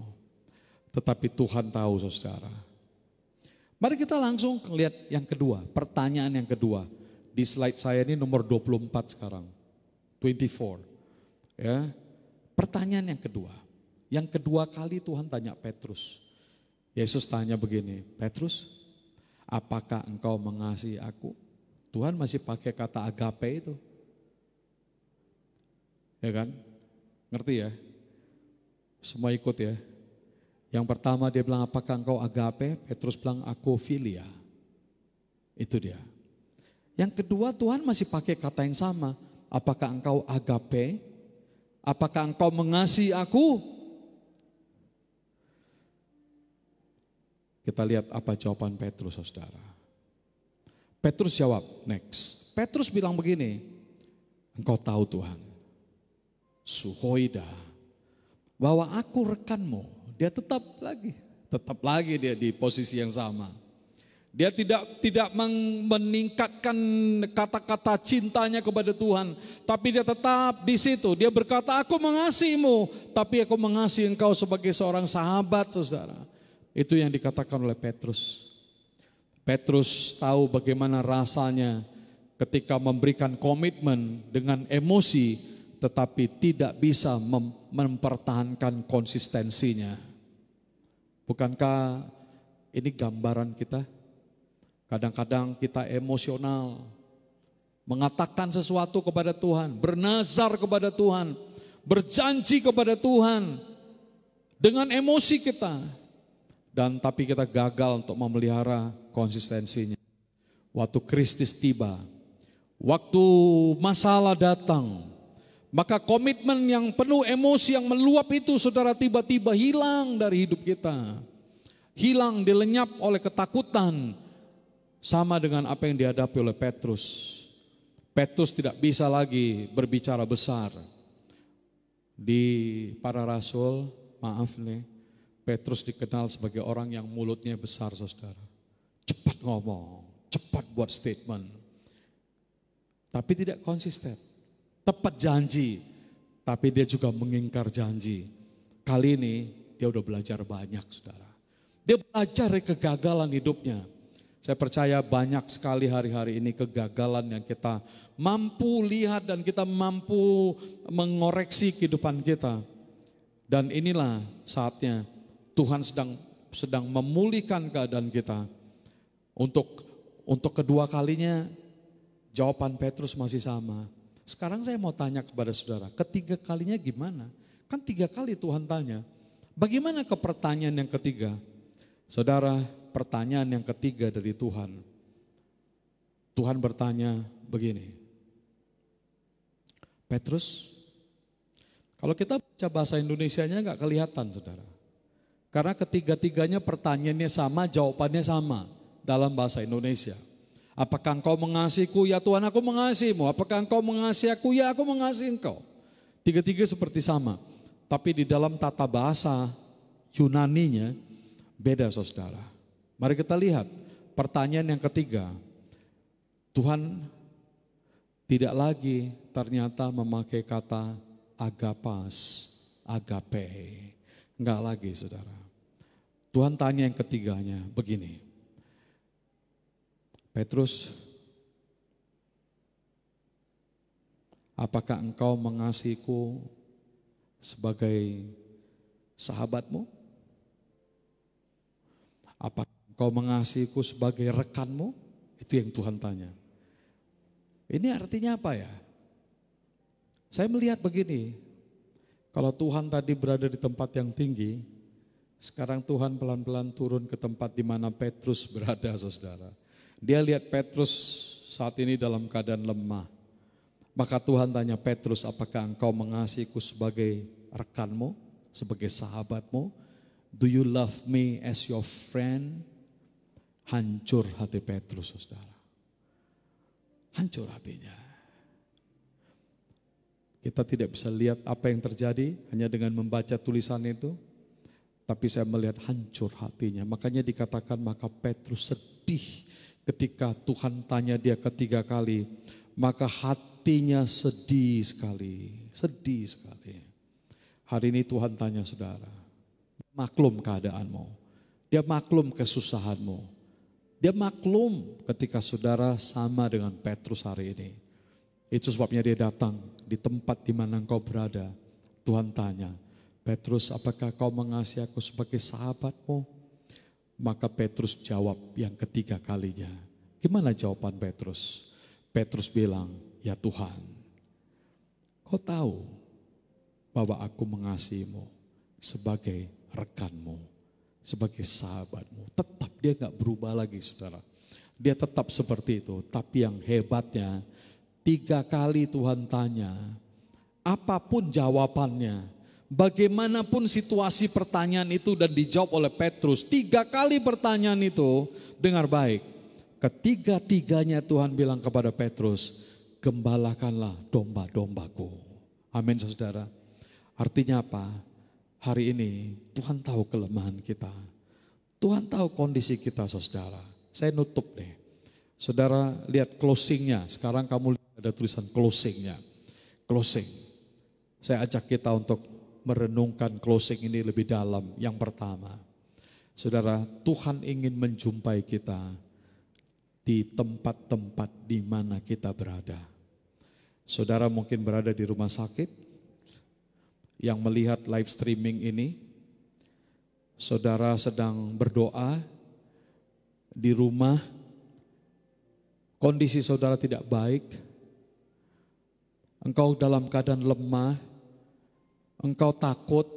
Tetapi Tuhan tahu saudara. Mari kita langsung lihat yang kedua, pertanyaan yang kedua. Di slide saya ini nomor 24 sekarang, 24. Ya, pertanyaan yang kedua. Yang kedua kali Tuhan tanya Petrus. Yesus tanya begini, Petrus, apakah engkau mengasihi aku? Tuhan masih pakai kata agape itu. Ya kan? Ngerti ya? Semua ikut ya. Yang pertama dia bilang apakah engkau agape? Petrus bilang aku filia. Itu dia. Yang kedua, Tuhan masih pakai kata yang sama. Apakah engkau agape? Apakah engkau mengasihi aku? Kita lihat apa jawaban Petrus, saudara. Petrus jawab, next. Petrus bilang begini, engkau tahu Tuhan, suhoida, bahwa aku rekanmu. Dia tetap lagi dia di posisi yang sama. Dia tidak meningkatkan kata-kata cintanya kepada Tuhan, tapi dia tetap di situ. Dia berkata, aku mengasihimu, tapi aku mengasihi engkau sebagai seorang sahabat, saudara. Itu yang dikatakan oleh Petrus. Petrus tahu bagaimana rasanya ketika memberikan komitmen dengan emosi, tetapi tidak bisa mempertahankan konsistensinya. Bukankah ini gambaran kita? Kadang-kadang kita emosional, mengatakan sesuatu kepada Tuhan, bernazar kepada Tuhan, berjanji kepada Tuhan dengan emosi kita. Dan tapi kita gagal untuk memelihara konsistensinya. Waktu Kristus tiba, waktu masalah datang, maka komitmen yang penuh emosi yang meluap itu, saudara, tiba-tiba hilang dari hidup kita. Hilang, dilenyap oleh ketakutan. Sama dengan apa yang dihadapi oleh Petrus. Petrus tidak bisa lagi berbicara besar. Di para rasul, maaf nih, Petrus dikenal sebagai orang yang mulutnya besar, saudara. Cepat ngomong, cepat buat statement. Tapi tidak konsisten. Tepat janji, tapi dia juga mengingkar janji. Kali ini dia udah belajar banyak, saudara. Dia belajar dari kegagalan hidupnya. Saya percaya banyak sekali hari-hari ini kegagalan yang kita mampu lihat dan kita mampu mengoreksi kehidupan kita. Dan inilah saatnya Tuhan sedang memulihkan keadaan kita. Untuk kedua kalinya jawaban Petrus masih sama. Sekarang saya mau tanya kepada saudara, ketiga kalinya gimana? Kan 3 kali Tuhan tanya. Bagaimana ke pertanyaan yang ketiga? Saudara, pertanyaan yang ketiga dari Tuhan. Tuhan bertanya begini. Petrus, kalau kita baca bahasa Indonesianya nggak kelihatan, saudara. Karena ketiga-tiganya pertanyaannya sama, jawabannya sama dalam bahasa Indonesia. Apakah engkau mengasihiku? Ya Tuhan, aku mengasihimu. Apakah engkau mengasihi aku? Ya, aku mengasihi engkau. Tiga-tiga seperti sama. Tapi di dalam tata bahasa Yunaninya beda, saudara. Mari kita lihat pertanyaan yang ketiga. Tuhan tidak lagi ternyata memakai kata agapas, agape. Enggak lagi, saudara. Tuhan tanya yang ketiganya begini. Petrus, apakah engkau mengasihiku sebagai sahabatmu? Apakah engkau mengasihiku sebagai rekanmu? Itu yang Tuhan tanya. Ini artinya apa ya? Saya melihat begini, kalau Tuhan tadi berada di tempat yang tinggi, sekarang Tuhan pelan-pelan turun ke tempat di mana Petrus berada, saudara. Dia lihat Petrus saat ini dalam keadaan lemah. Maka Tuhan tanya Petrus, apakah engkau mengasihiku sebagai rekanmu, sebagai sahabatmu? Do you love me as your friend? Hancur hati Petrus, saudara. Hancur hatinya. Kita tidak bisa lihat apa yang terjadi hanya dengan membaca tulisan itu. Tapi saya melihat hancur hatinya. Makanya dikatakan maka Petrus sedih ketika Tuhan tanya dia ketiga kali. Maka hatinya sedih sekali. Sedih sekali. Hari ini Tuhan tanya saudara. Maklum keadaanmu. Dia maklum kesusahanmu. Dia maklum ketika saudara sama dengan Petrus hari ini. Itu sebabnya dia datang di tempat di mana engkau berada. Tuhan tanya, Petrus, apakah kau mengasihi aku sebagai sahabatmu? Maka Petrus jawab yang ketiga kalinya. Gimana jawaban Petrus? Petrus bilang, ya Tuhan, kau tahu bahwa aku mengasihimu sebagai rekanmu, sebagai sahabatmu. Tetap dia gak berubah lagi, saudara. Dia tetap seperti itu. Tapi yang hebatnya, 3 kali Tuhan tanya, apapun jawabannya, bagaimanapun situasi pertanyaan itu dan dijawab oleh Petrus, 3 kali pertanyaan itu, dengar baik. Ketiga-tiganya Tuhan bilang kepada Petrus, gembalakanlah domba-dombaku. Amin saudara. Artinya apa? Hari ini Tuhan tahu kelemahan kita. Tuhan tahu kondisi kita saudara. Saya nutup deh. Saudara lihat closingnya. Sekarang kamu lihat ada tulisan closingnya. Closing. Saya ajak kita untuk merenungkan closing ini lebih dalam. Yang pertama. Saudara, Tuhan ingin menjumpai kita di tempat-tempat di mana kita berada. Saudara mungkin berada di rumah sakit yang melihat live streaming ini. Saudara sedang berdoa di rumah, kondisi saudara tidak baik, engkau dalam keadaan lemah, engkau takut,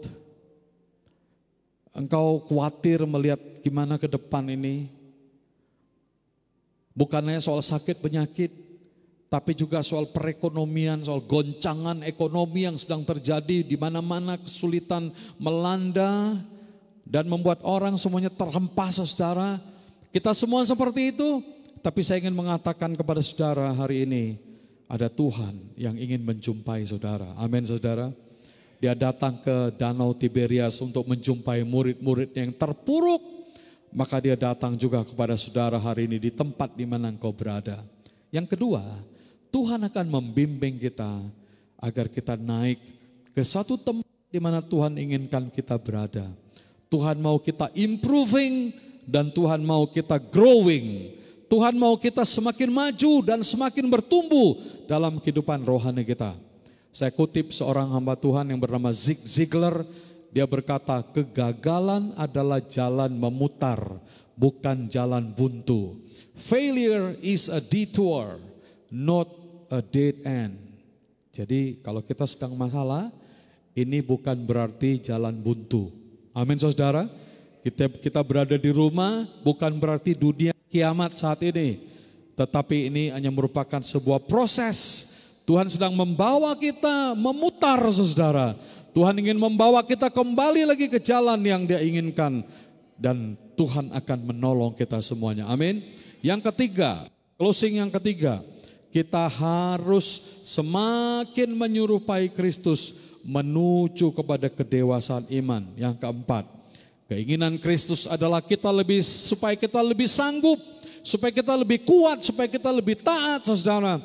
engkau khawatir melihat gimana ke depan ini. Bukan hanya soal sakit penyakit, tapi juga soal perekonomian, soal goncangan ekonomi yang sedang terjadi di mana-mana, kesulitan melanda dan membuat orang semuanya terhempas saudara. Kita semua seperti itu, tapi saya ingin mengatakan kepada saudara hari ini, ada Tuhan yang ingin menjumpai saudara. Amin saudara. Dia datang ke Danau Tiberias untuk menjumpai murid-murid yang terpuruk, maka dia datang juga kepada saudara hari ini di tempat di mana engkau berada. Yang kedua, Tuhan akan membimbing kita agar kita naik ke satu tempat di mana Tuhan inginkan kita berada. Tuhan mau kita improving dan Tuhan mau kita growing. Tuhan mau kita semakin maju dan semakin bertumbuh dalam kehidupan rohani kita. Saya kutip seorang hamba Tuhan yang bernama Zig Ziglar. Dia berkata, kegagalan adalah jalan memutar, bukan jalan buntu. Failure is a detour, not a dead end. Jadi kalau kita sedang masalah, ini bukan berarti jalan buntu. Amin saudara. Kita berada di rumah bukan berarti dunia kiamat saat ini. Tetapi ini hanya merupakan sebuah proses. Tuhan sedang membawa kita memutar saudara. Tuhan ingin membawa kita kembali lagi ke jalan yang Dia inginkan. Dan Tuhan akan menolong kita semuanya. Amin. Yang ketiga, closing yang ketiga. Kita harus semakin menyerupai Kristus menuju kepada kedewasaan iman. Yang keempat, keinginan Kristus adalah supaya kita lebih sanggup, supaya kita lebih kuat, supaya kita lebih taat saudara.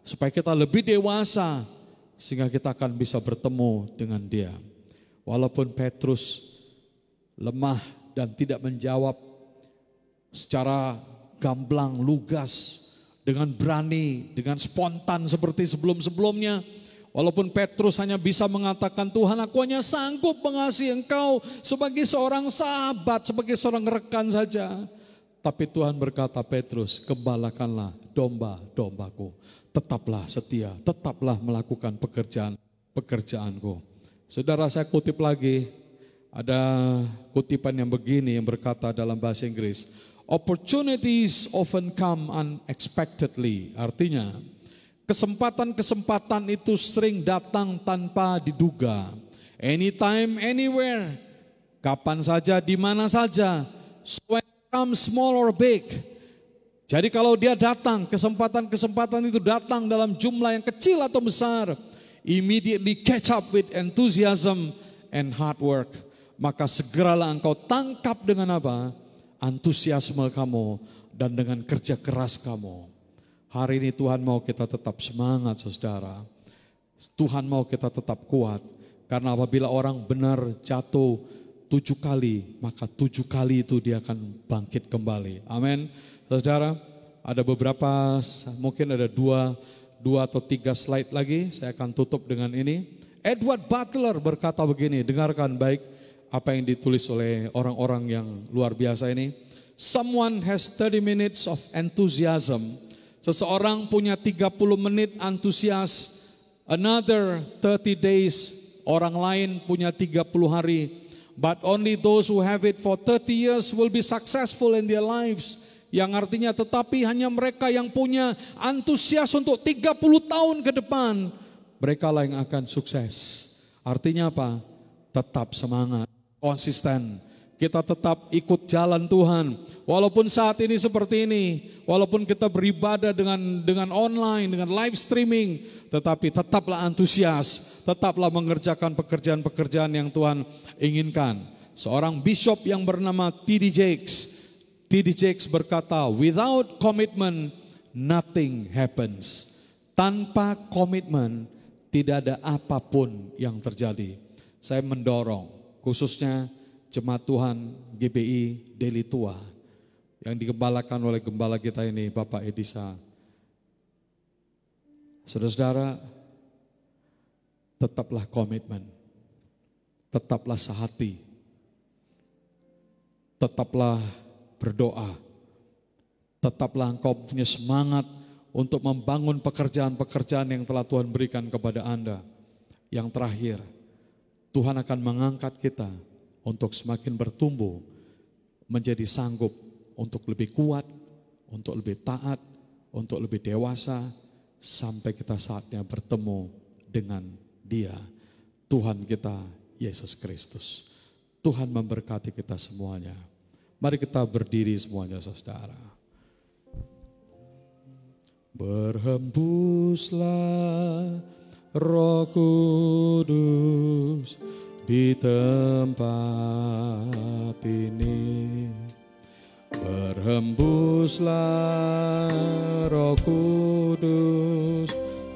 Supaya kita lebih dewasa, sehingga kita akan bisa bertemu dengan Dia. Walaupun Petrus lemah dan tidak menjawab secara gamblang, lugas, dengan berani, dengan spontan seperti sebelum-sebelumnya. Walaupun Petrus hanya bisa mengatakan, Tuhan aku hanya sanggup mengasihi Engkau sebagai seorang sahabat, sebagai seorang rekan saja. Tapi Tuhan berkata, Petrus, gembalakanlah domba-dombaku. Tetaplah setia, tetaplah melakukan pekerjaanku. Saudara, saya kutip lagi, ada kutipan yang begini yang berkata dalam bahasa Inggris, opportunities often come unexpectedly. Artinya, kesempatan-kesempatan itu sering datang tanpa diduga. Anytime, anywhere, kapan saja, di mana saja, when it comes small or big. Jadi kalau dia datang, kesempatan-kesempatan itu datang dalam jumlah yang kecil atau besar, immediately catch up with enthusiasm and hard work. Maka segeralah engkau tangkap dengan apa? Antusiasme kamu dan dengan kerja keras kamu. Hari ini Tuhan mau kita tetap semangat saudara. Tuhan mau kita tetap kuat. Karena apabila orang benar jatuh 7 kali, maka 7 kali itu dia akan bangkit kembali. Amin. Saudara, ada beberapa, mungkin ada dua atau 3 slide lagi, saya akan tutup dengan ini. Edward Butler berkata begini, dengarkan baik apa yang ditulis oleh orang-orang yang luar biasa ini. Someone has 30 minutes of enthusiasm. Seseorang punya 30 menit antusias. Another 30 days, orang lain punya 30 hari. But only those who have it for 30 years will be successful in their lives. Yang artinya tetapi hanya mereka yang punya antusias untuk 30 tahun ke depan, mereka lah yang akan sukses. Artinya apa? Tetap semangat, konsisten. Kita tetap ikut jalan Tuhan. Walaupun saat ini seperti ini, walaupun kita beribadah dengan online, dengan live streaming, tetapi tetaplah antusias, tetaplah mengerjakan pekerjaan-pekerjaan yang Tuhan inginkan. Seorang bishop yang bernama T.D. Jakes berkata, without commitment, nothing happens. Tanpa komitmen, tidak ada apapun yang terjadi. Saya mendorong, khususnya Jemaat Tuhan GBI Deli Tua yang digembalakan oleh gembala kita ini, Bapak Edisa. Saudara-saudara, tetaplah komitmen, tetaplah sehati, tetaplah berdoa, tetaplah engkau punya semangat untuk membangun pekerjaan-pekerjaan yang telah Tuhan berikan kepada Anda. Yang terakhir, Tuhan akan mengangkat kita untuk semakin bertumbuh, menjadi sanggup untuk lebih kuat, untuk lebih taat, untuk lebih dewasa, sampai kita saatnya bertemu dengan Dia, Tuhan kita Yesus Kristus. Tuhan memberkati kita semuanya. Mari kita berdiri semuanya, saudara. Berhembuslah Roh Kudus di tempat ini. Berhembuslah Roh Kudus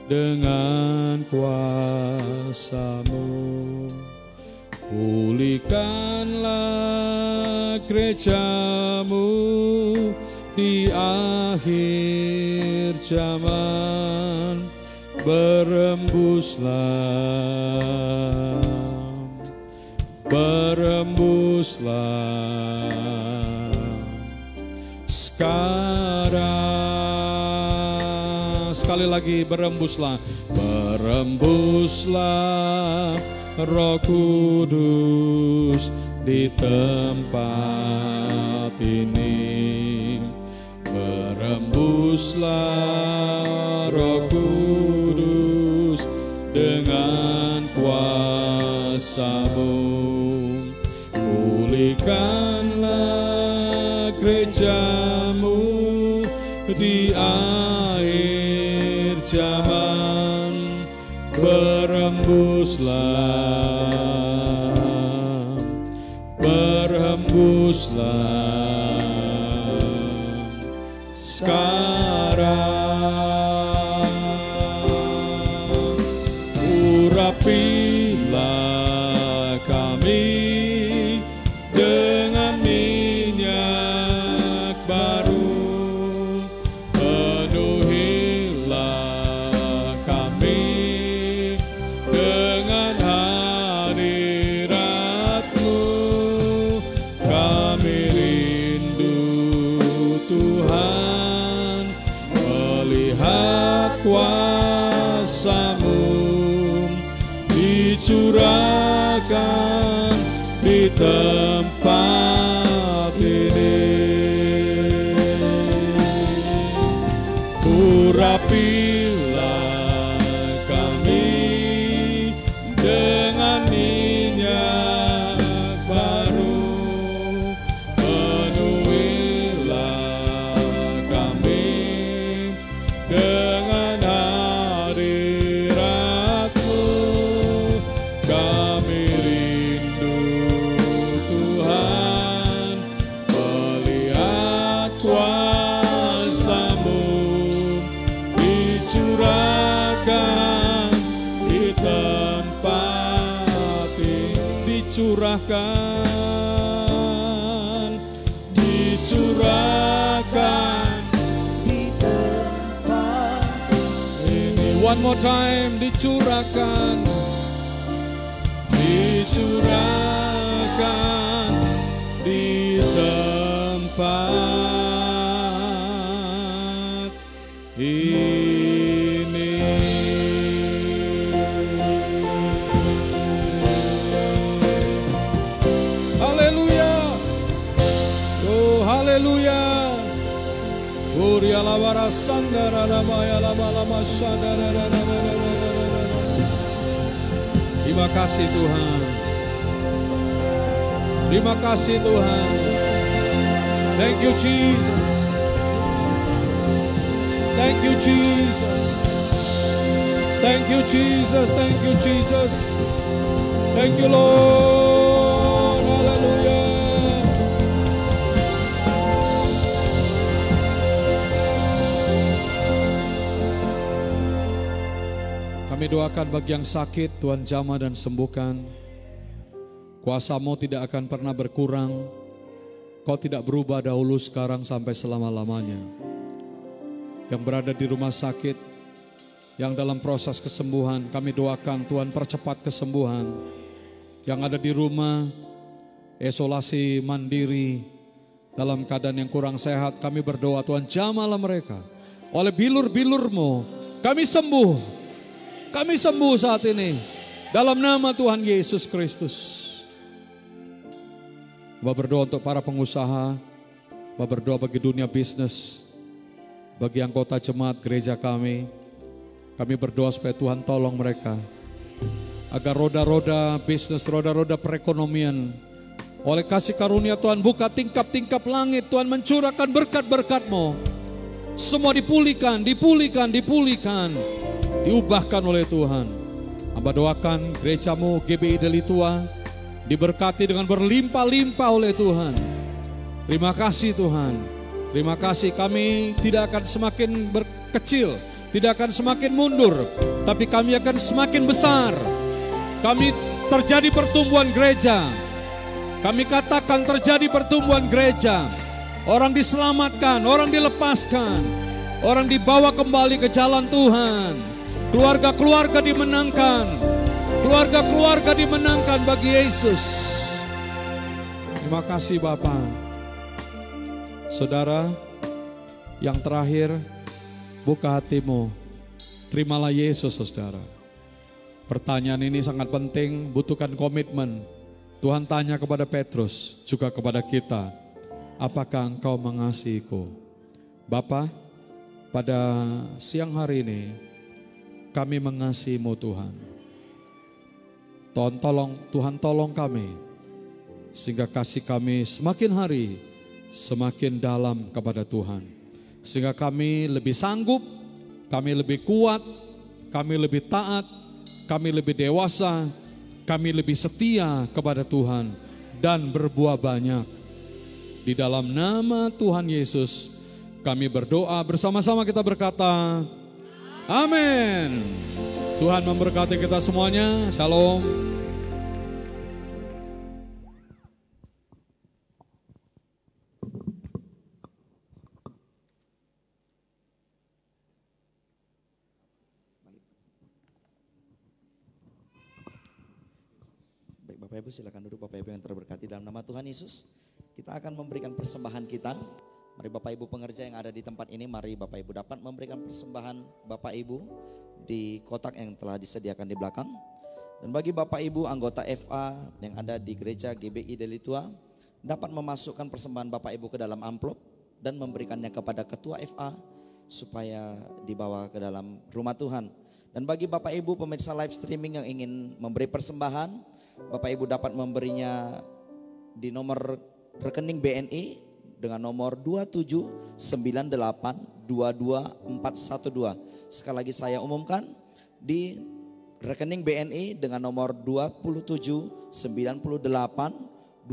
dengan kuasa-Mu. Pulihkanlah gereja-Mu di akhir zaman. Berhembuslah, sekarang. Sekali lagi, berhembuslah, berhembuslah Roh Kudus di tempat ini. Berhembuslah Roh Kudus dengan kuasa-Mu. Pulihkanlah gereja-Mu di akhir zaman. Berhembuslah, berhembuslah sekarang. Urapilah kami dengan minyak baru, penuhilah kami dengan hadirat-Mu. Kami rindu Tuhan melihat kuasa-Mu dicurahkan di tempat ini. Urapilah kami dengan minyak baru, penuhilah kami dengan hadirat-Mu. Kami rindu Tuhan melihat kuasa-Mu dicurahkan di tempat ini. Dicurahkan, dicurahkan di tempat ini. One more time, dicurahkan, dicurahkan di tempat ini. Haleluya, oh haleluya. Terima kasih Tuhan. Terima kasih Tuhan. Thank you Jesus. Thank you Jesus. Thank you Jesus. Thank you Jesus. Thank you Lord. Hallelujah. Kami doakan bagi yang sakit, Tuhan jamah dan sembuhkan. Kuasa-Mu tidak akan pernah berkurang. Kau tidak berubah dahulu, sekarang, sampai selama-lamanya. Yang berada di rumah sakit, yang dalam proses kesembuhan, kami doakan Tuhan percepat kesembuhan. Yang ada di rumah, isolasi mandiri, dalam keadaan yang kurang sehat, kami berdoa Tuhan jamahlah mereka. Oleh bilur-bilur-Mu, kami sembuh. Kami sembuh saat ini dalam nama Tuhan Yesus Kristus. Bapak berdoa untuk para pengusaha, Bapak berdoa bagi dunia bisnis, bagi anggota jemaat gereja kami. Kami berdoa supaya Tuhan tolong mereka, agar roda-roda bisnis, roda-roda perekonomian, oleh kasih karunia Tuhan buka tingkap-tingkap langit, Tuhan mencurahkan berkat-berkat-Mu. Semua dipulihkan, diubahkan oleh Tuhan. Hamba doakan gereja-Mu GBI Delitua diberkati dengan berlimpah-limpah oleh Tuhan. Terima kasih Tuhan. Terima kasih, kami tidak akan semakin berkecil, tidak akan semakin mundur, tapi kami akan semakin besar. Kami terjadi pertumbuhan gereja. Kami katakan terjadi pertumbuhan gereja. Orang diselamatkan, orang dilepaskan, orang dibawa kembali ke jalan Tuhan. Keluarga-keluarga dimenangkan. Keluarga-keluarga dimenangkan bagi Yesus. Terima kasih Bapa. Saudara, yang terakhir, buka hatimu. Terimalah Yesus saudara. Pertanyaan ini sangat penting, butuhkan komitmen. Tuhan tanya kepada Petrus, juga kepada kita. Apakah engkau mengasihiku? Bapa, pada siang hari ini, kami mengasihi-Mu Tuhan. Tuhan tolong kami, sehingga kasih kami semakin hari, semakin dalam kepada Tuhan. Sehingga kami lebih sanggup, kami lebih kuat, kami lebih taat, kami lebih dewasa, kami lebih setia kepada Tuhan, dan berbuah banyak. Di dalam nama Tuhan Yesus, kami berdoa bersama-sama kita berkata, amin. Tuhan memberkati kita semuanya. Shalom. Baik Bapak Ibu, silakan duduk Bapak Ibu yang terberkati dalam nama Tuhan Yesus. Kita akan memberikan persembahan kita. Mari Bapak Ibu pengerja yang ada di tempat ini, mari Bapak Ibu dapat memberikan persembahan Bapak Ibu di kotak yang telah disediakan di belakang. Dan bagi Bapak Ibu anggota FA yang ada di gereja GBI Delitua, dapat memasukkan persembahan Bapak Ibu ke dalam amplop dan memberikannya kepada ketua FA supaya dibawa ke dalam rumah Tuhan. Dan bagi Bapak Ibu pemirsa live streaming yang ingin memberi persembahan, Bapak Ibu dapat memberinya di nomor rekening BNI dengan nomor 279822412. Sekali lagi saya umumkan, di rekening BNI dengan nomor 279822412.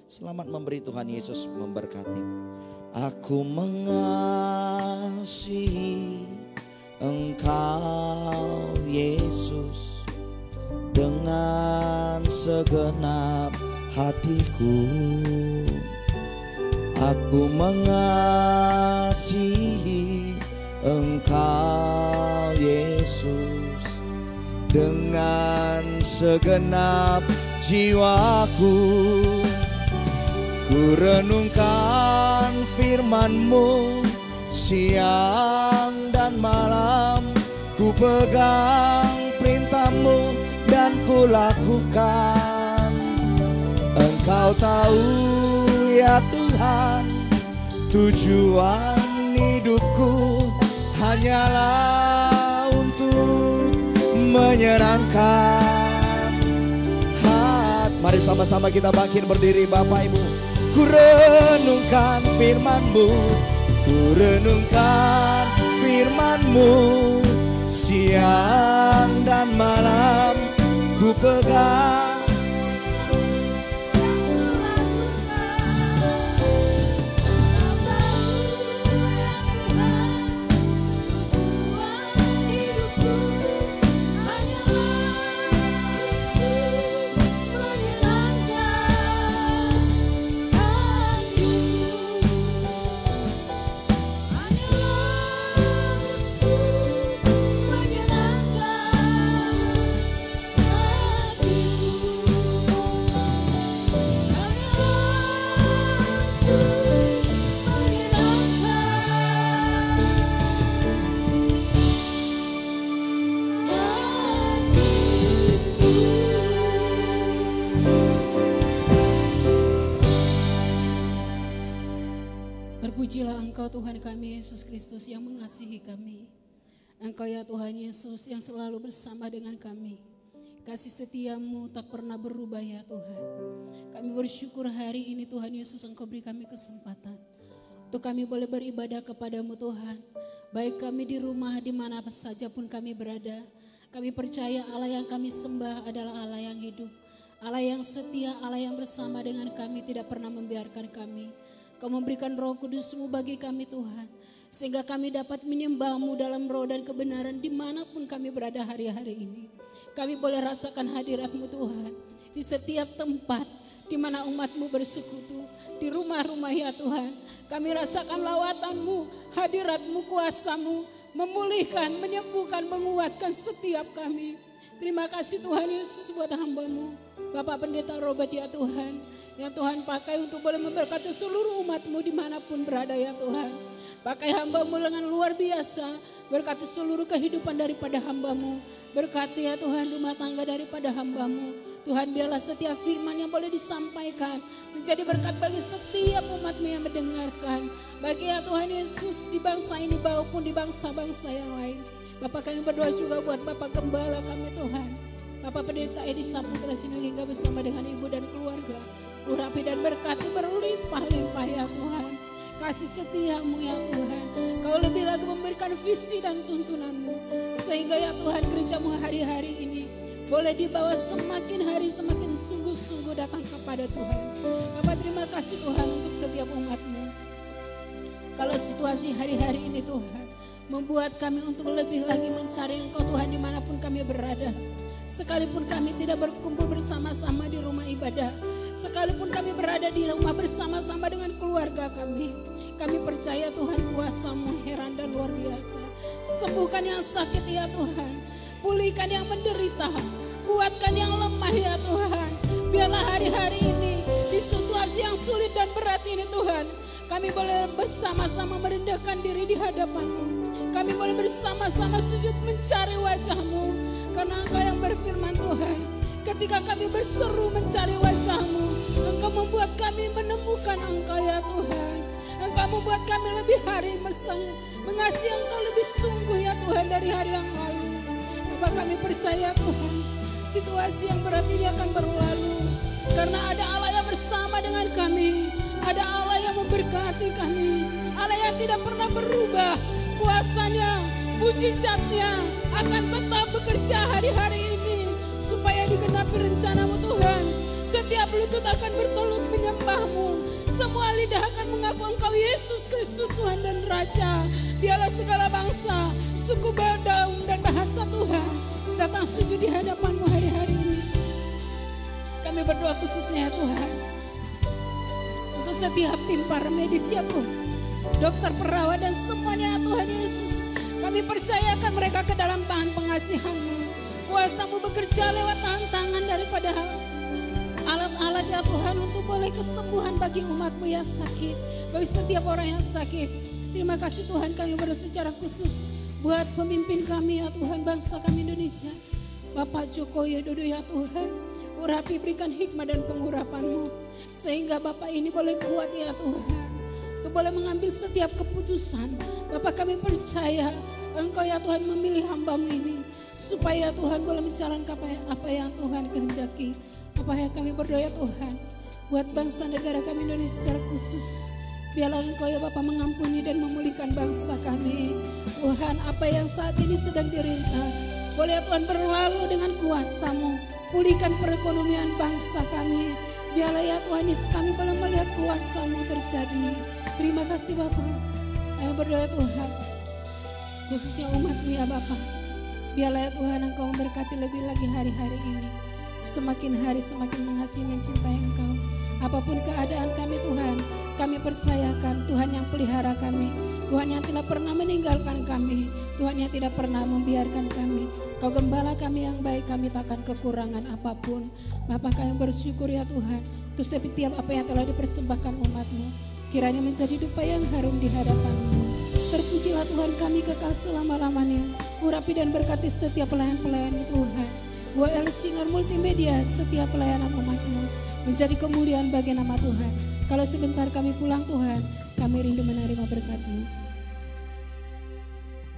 Selamat memberi, Tuhan Yesus memberkati. Aku mengasihi Engkau Yesus dengan segenap hatiku. Aku mengasihi Engkau Yesus dengan segenap jiwaku. Ku renungkan firman-Mu siang dan malam, ku pegang perintah-Mu dan ku lakukan. Engkau tahu ya Tuhan Tujuan hidupku hanyalah untuk menyenangkan hati. Mari sama-sama kita bangkit berdiri Bapak Ibu. Ku renungkan firman-Mu, ku renungkan firman-Mu, siang dan malam ku pegang. Terpujilah Engkau Tuhan kami Yesus Kristus yang mengasihi kami. Engkau ya Tuhan Yesus yang selalu bersama dengan kami. Kasih setiamu tak pernah berubah ya Tuhan. Kami bersyukur hari ini Tuhan Yesus Engkau beri kami kesempatan untuk kami boleh beribadah kepadamu Tuhan. Baik kami di rumah di mana saja pun kami berada. Kami percaya Allah yang kami sembah adalah Allah yang hidup. Allah yang setia, Allah yang bersama dengan kami, tidak pernah membiarkan kami. Kau memberikan Roh Kudus-Mu bagi kami Tuhan, sehingga kami dapat menyembah-Mu dalam roh dan kebenaran dimanapun kami berada hari-hari ini. Kami boleh rasakan hadirat-Mu Tuhan, di setiap tempat di mana umat-Mu bersekutu, di rumah-rumah ya Tuhan. Kami rasakan lawatan-Mu, hadirat-Mu, kuasa-Mu, memulihkan, menyembuhkan, menguatkan setiap kami. Terima kasih Tuhan Yesus buat hamba-Mu, Bapak Pendeta Robert ya Tuhan, yang Tuhan pakai untuk boleh memberkati seluruh umat-Mu dimanapun berada ya Tuhan. Pakai hamba-Mu dengan luar biasa, berkati seluruh kehidupan daripada hamba-Mu. Berkati ya Tuhan rumah tangga daripada hamba-Mu. Tuhan biarlah setiap firman yang boleh disampaikan menjadi berkat bagi setiap umat-Mu yang mendengarkan. Bagi ya Tuhan Yesus di bangsa ini maupun di bangsa-bangsa yang lain. Bapak kami berdoa juga buat Bapak Gembala kami Tuhan. Bapak Pendeta Edi Saputra Sinulinga bersama dengan ibu dan keluarga. Urapi dan berkati berlimpah-limpah ya Tuhan. Kasih setia-Mu ya Tuhan. Kau lebih lagi memberikan visi dan tuntunan-Mu. Sehingga ya Tuhan gereja-Mu hari-hari ini boleh dibawa semakin hari semakin sungguh-sungguh datang kepada Tuhan. Bapak terima kasih Tuhan untuk setiap umat-Mu. Kalau situasi hari-hari ini Tuhan membuat kami untuk lebih lagi mencari Engkau Tuhan dimanapun kami berada. Sekalipun kami tidak berkumpul bersama-sama di rumah ibadah, sekalipun kami berada di rumah bersama-sama dengan keluarga kami percaya Tuhan kuasa-Mu heran dan luar biasa. Sembuhkan yang sakit ya Tuhan, pulihkan yang menderita, kuatkan yang lemah ya Tuhan. Biarlah hari-hari ini di situasi yang sulit dan berat ini Tuhan, kami boleh bersama-sama merendahkan diri di hadapan-Mu. Kami boleh bersama-sama sujud mencari wajah-Mu. Karena Engkau yang berfirman Tuhan, ketika kami berseru mencari wajah-Mu, Engkau membuat kami menemukan Engkau ya Tuhan. Engkau membuat kami lebih hari mengasihi Engkau lebih sungguh ya Tuhan dari hari yang lalu. Bapak kami percaya Tuhan, situasi yang berat ini akan berlalu. Karena ada Allah yang bersama dengan kami, ada Allah yang memberkati kami, Allah yang tidak pernah berubah. Kuasanya, mujizatnya akan tetap bekerja hari-hari ini supaya digenapi rencana-Mu Tuhan. Setiap lutut akan bertelut menyembah-Mu, semua lidah akan mengaku Engkau Yesus Kristus Tuhan dan Raja. Biarlah segala bangsa, suku, daun dan bahasa Tuhan datang sujud di hadapan-Mu hari-hari ini. Kami berdoa khususnya ya Tuhan untuk setiap tim para medis ya Tuhan, dokter, perawat dan semuanya ya Tuhan Yesus. Kami percayakan mereka ke dalam tangan pengasihan-Mu. Kuasa-Mu bekerja lewat tangan daripada alat-alat ya Tuhan untuk boleh kesembuhan bagi umat-Mu yang sakit, bagi setiap orang yang sakit. Terima kasih Tuhan, kami berdoa secara khusus buat pemimpin kami ya Tuhan, bangsa kami Indonesia, Bapak Joko Widodo ya Tuhan. Urapi berikan hikmah dan pengurapan-Mu sehingga Bapak ini boleh kuat ya Tuhan, untuk boleh mengambil setiap keputusan. Bapak kami percaya Engkau ya Tuhan memilih hamba-Mu ini, supaya Tuhan boleh menjalankan apa yang Tuhan kehendaki. Bapak ya kami berdoa ya Tuhan, buat bangsa negara kami Indonesia secara khusus. Biarlah Engkau ya Bapak mengampuni dan memulihkan bangsa kami. Tuhan, apa yang saat ini sedang diderita, boleh ya Tuhan berlalu dengan kuasa-Mu. Pulihkan perekonomian bangsa kami. Biarlah ya Tuhan Yesus kami boleh melihat kuasa-Mu terjadi. Terima kasih Bapak. Kami berdoa ya Tuhan, khususnya umat-Mu ya Bapak. Biarlah ya Tuhan Engkau memberkati lebih lagi hari-hari ini. Semakin hari semakin mengasihi mencintai Engkau. Apapun keadaan kami Tuhan, kami percayakan Tuhan yang pelihara kami. Tuhan yang tidak pernah meninggalkan kami, Tuhan yang tidak pernah membiarkan kami. Kau gembala kami yang baik, kami takkan kekurangan apapun. Bapa kami bersyukur ya Tuhan, untuk setiap apa yang telah dipersembahkan umat-Mu, kiranya menjadi dupa yang harum di hadapan-Mu. Terpujilah Tuhan kami kekal selama-lamanya. Urapi dan berkati setiap pelayan-pelayan Tuhan. Buat El Singer Multimedia, setiap pelayanan umat-Mu menjadi kemuliaan bagi nama Tuhan. Kalau sebentar kami pulang Tuhan, kami rindu menerima berkat-Mu.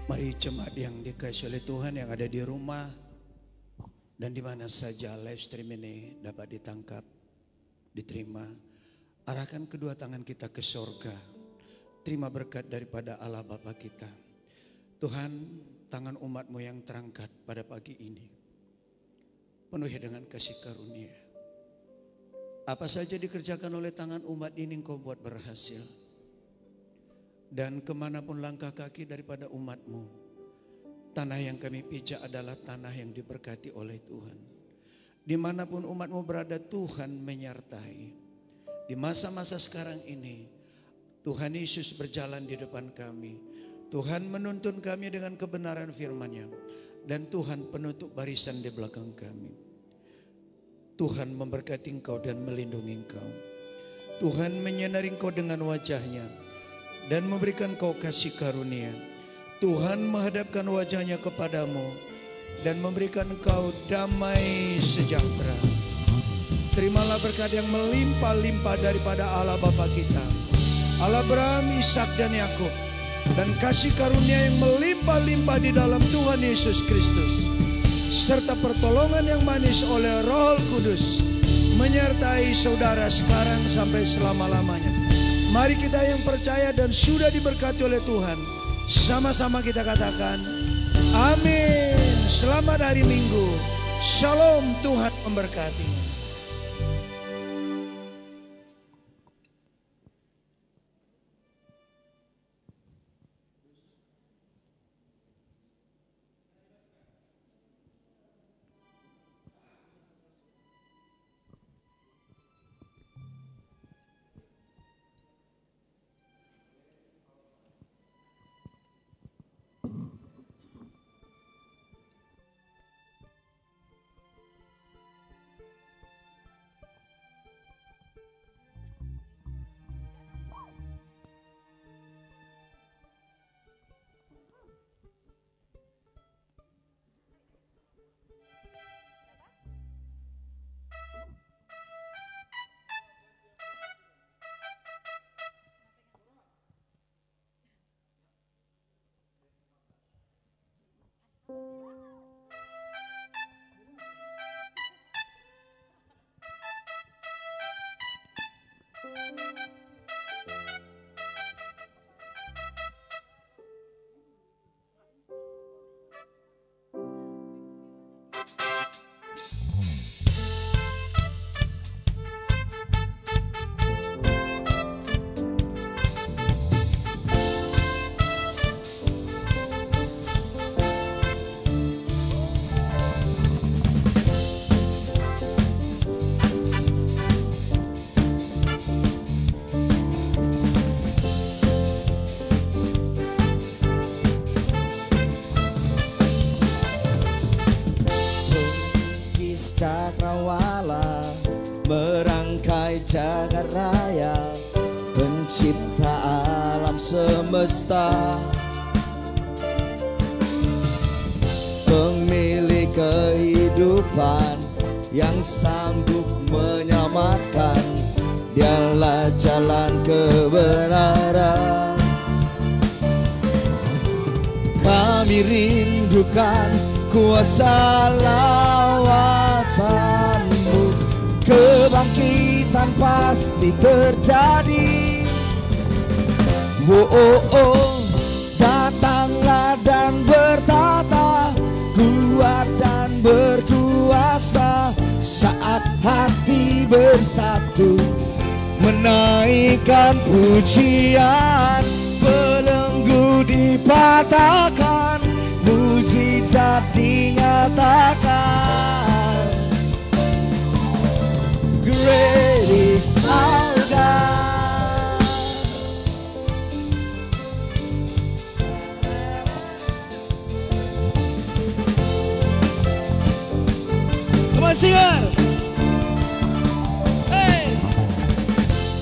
Mari jemaat yang dikasihi oleh Tuhan yang ada di rumah dan di mana saja live stream ini dapat ditangkap, diterima. Arahkan kedua tangan kita ke sorga. Terima berkat daripada Allah Bapa kita. Tuhan, tangan umat-Mu yang terangkat pada pagi ini penuhi dengan kasih karunia. Apa saja dikerjakan oleh tangan umat ini Engkau buat berhasil. Dan kemanapun langkah kaki daripada umat-Mu, tanah yang kami pijak adalah tanah yang diberkati oleh Tuhan. Dimanapun umat-Mu berada, Tuhan menyertai. Di masa-masa sekarang ini, Tuhan Yesus berjalan di depan kami. Tuhan menuntun kami dengan kebenaran firman-Nya. Dan Tuhan penutup barisan di belakang kami. Tuhan memberkati engkau dan melindungi engkau. Tuhan menyinari engkau dengan wajah-Nya dan memberikan kau kasih karunia. Tuhan menghadapkan wajah-Nya kepadamu dan memberikan engkau damai sejahtera. Terimalah berkat yang melimpah-limpah daripada Allah Bapa kita, Allah Abraham, Ishak dan Yakub, dan kasih karunia yang melimpah-limpah di dalam Tuhan Yesus Kristus, serta pertolongan yang manis oleh Roh Kudus menyertai saudara sekarang sampai selama-lamanya. Mari kita yang percaya dan sudah diberkati oleh Tuhan, sama-sama kita katakan amin. Selamat hari Minggu. Shalom, Tuhan memberkati. Cakrawala merangkai jagat raya, pencipta alam semesta, pemilik kehidupan yang sanggup menyelamatkan dialah jalan kebenaran. Kami rindukan kuasa lawatanmu, kebangkitan pasti terjadi. Datanglah dan bertata, kuat dan berkuasa, saat hati bersatu menaikkan pujian. Belenggu dipatahkan, mujizat dinyatakan. Great is our God. Come on, singer. Hey.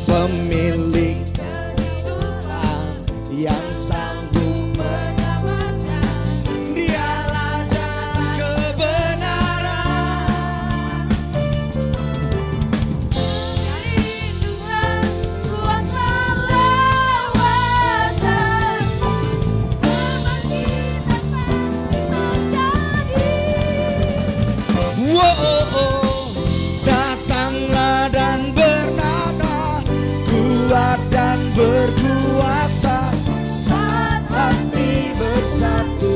Pemilik kehidupan yang sanggup menyelamatkan, dialah jalan kebenaran. Rindukan kuasa lawatan, kebangkitan pasti terjadi. Datanglah dan bertata, kuat dan berkuasa, saat hati bersatu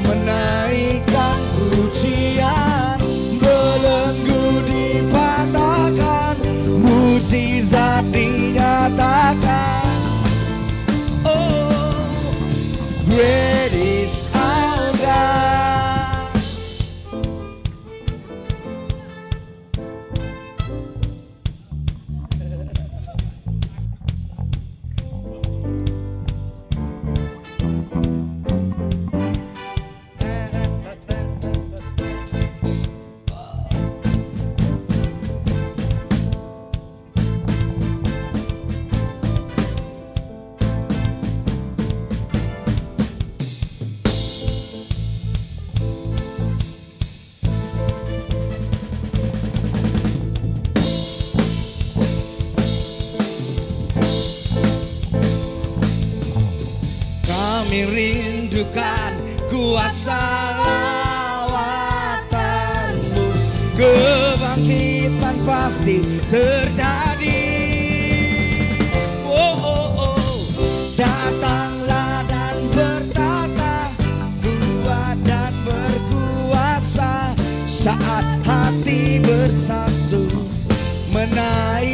menaikkan pujian. Belenggu dipatahkan, mujizat dinyatakan. Oh, great is our God. Kami rindukan kuasa lawatanmu, kebangkitan pasti terjadi. Datanglah dan bertata, kuat dan berkuasa, saat hati bersatu menaik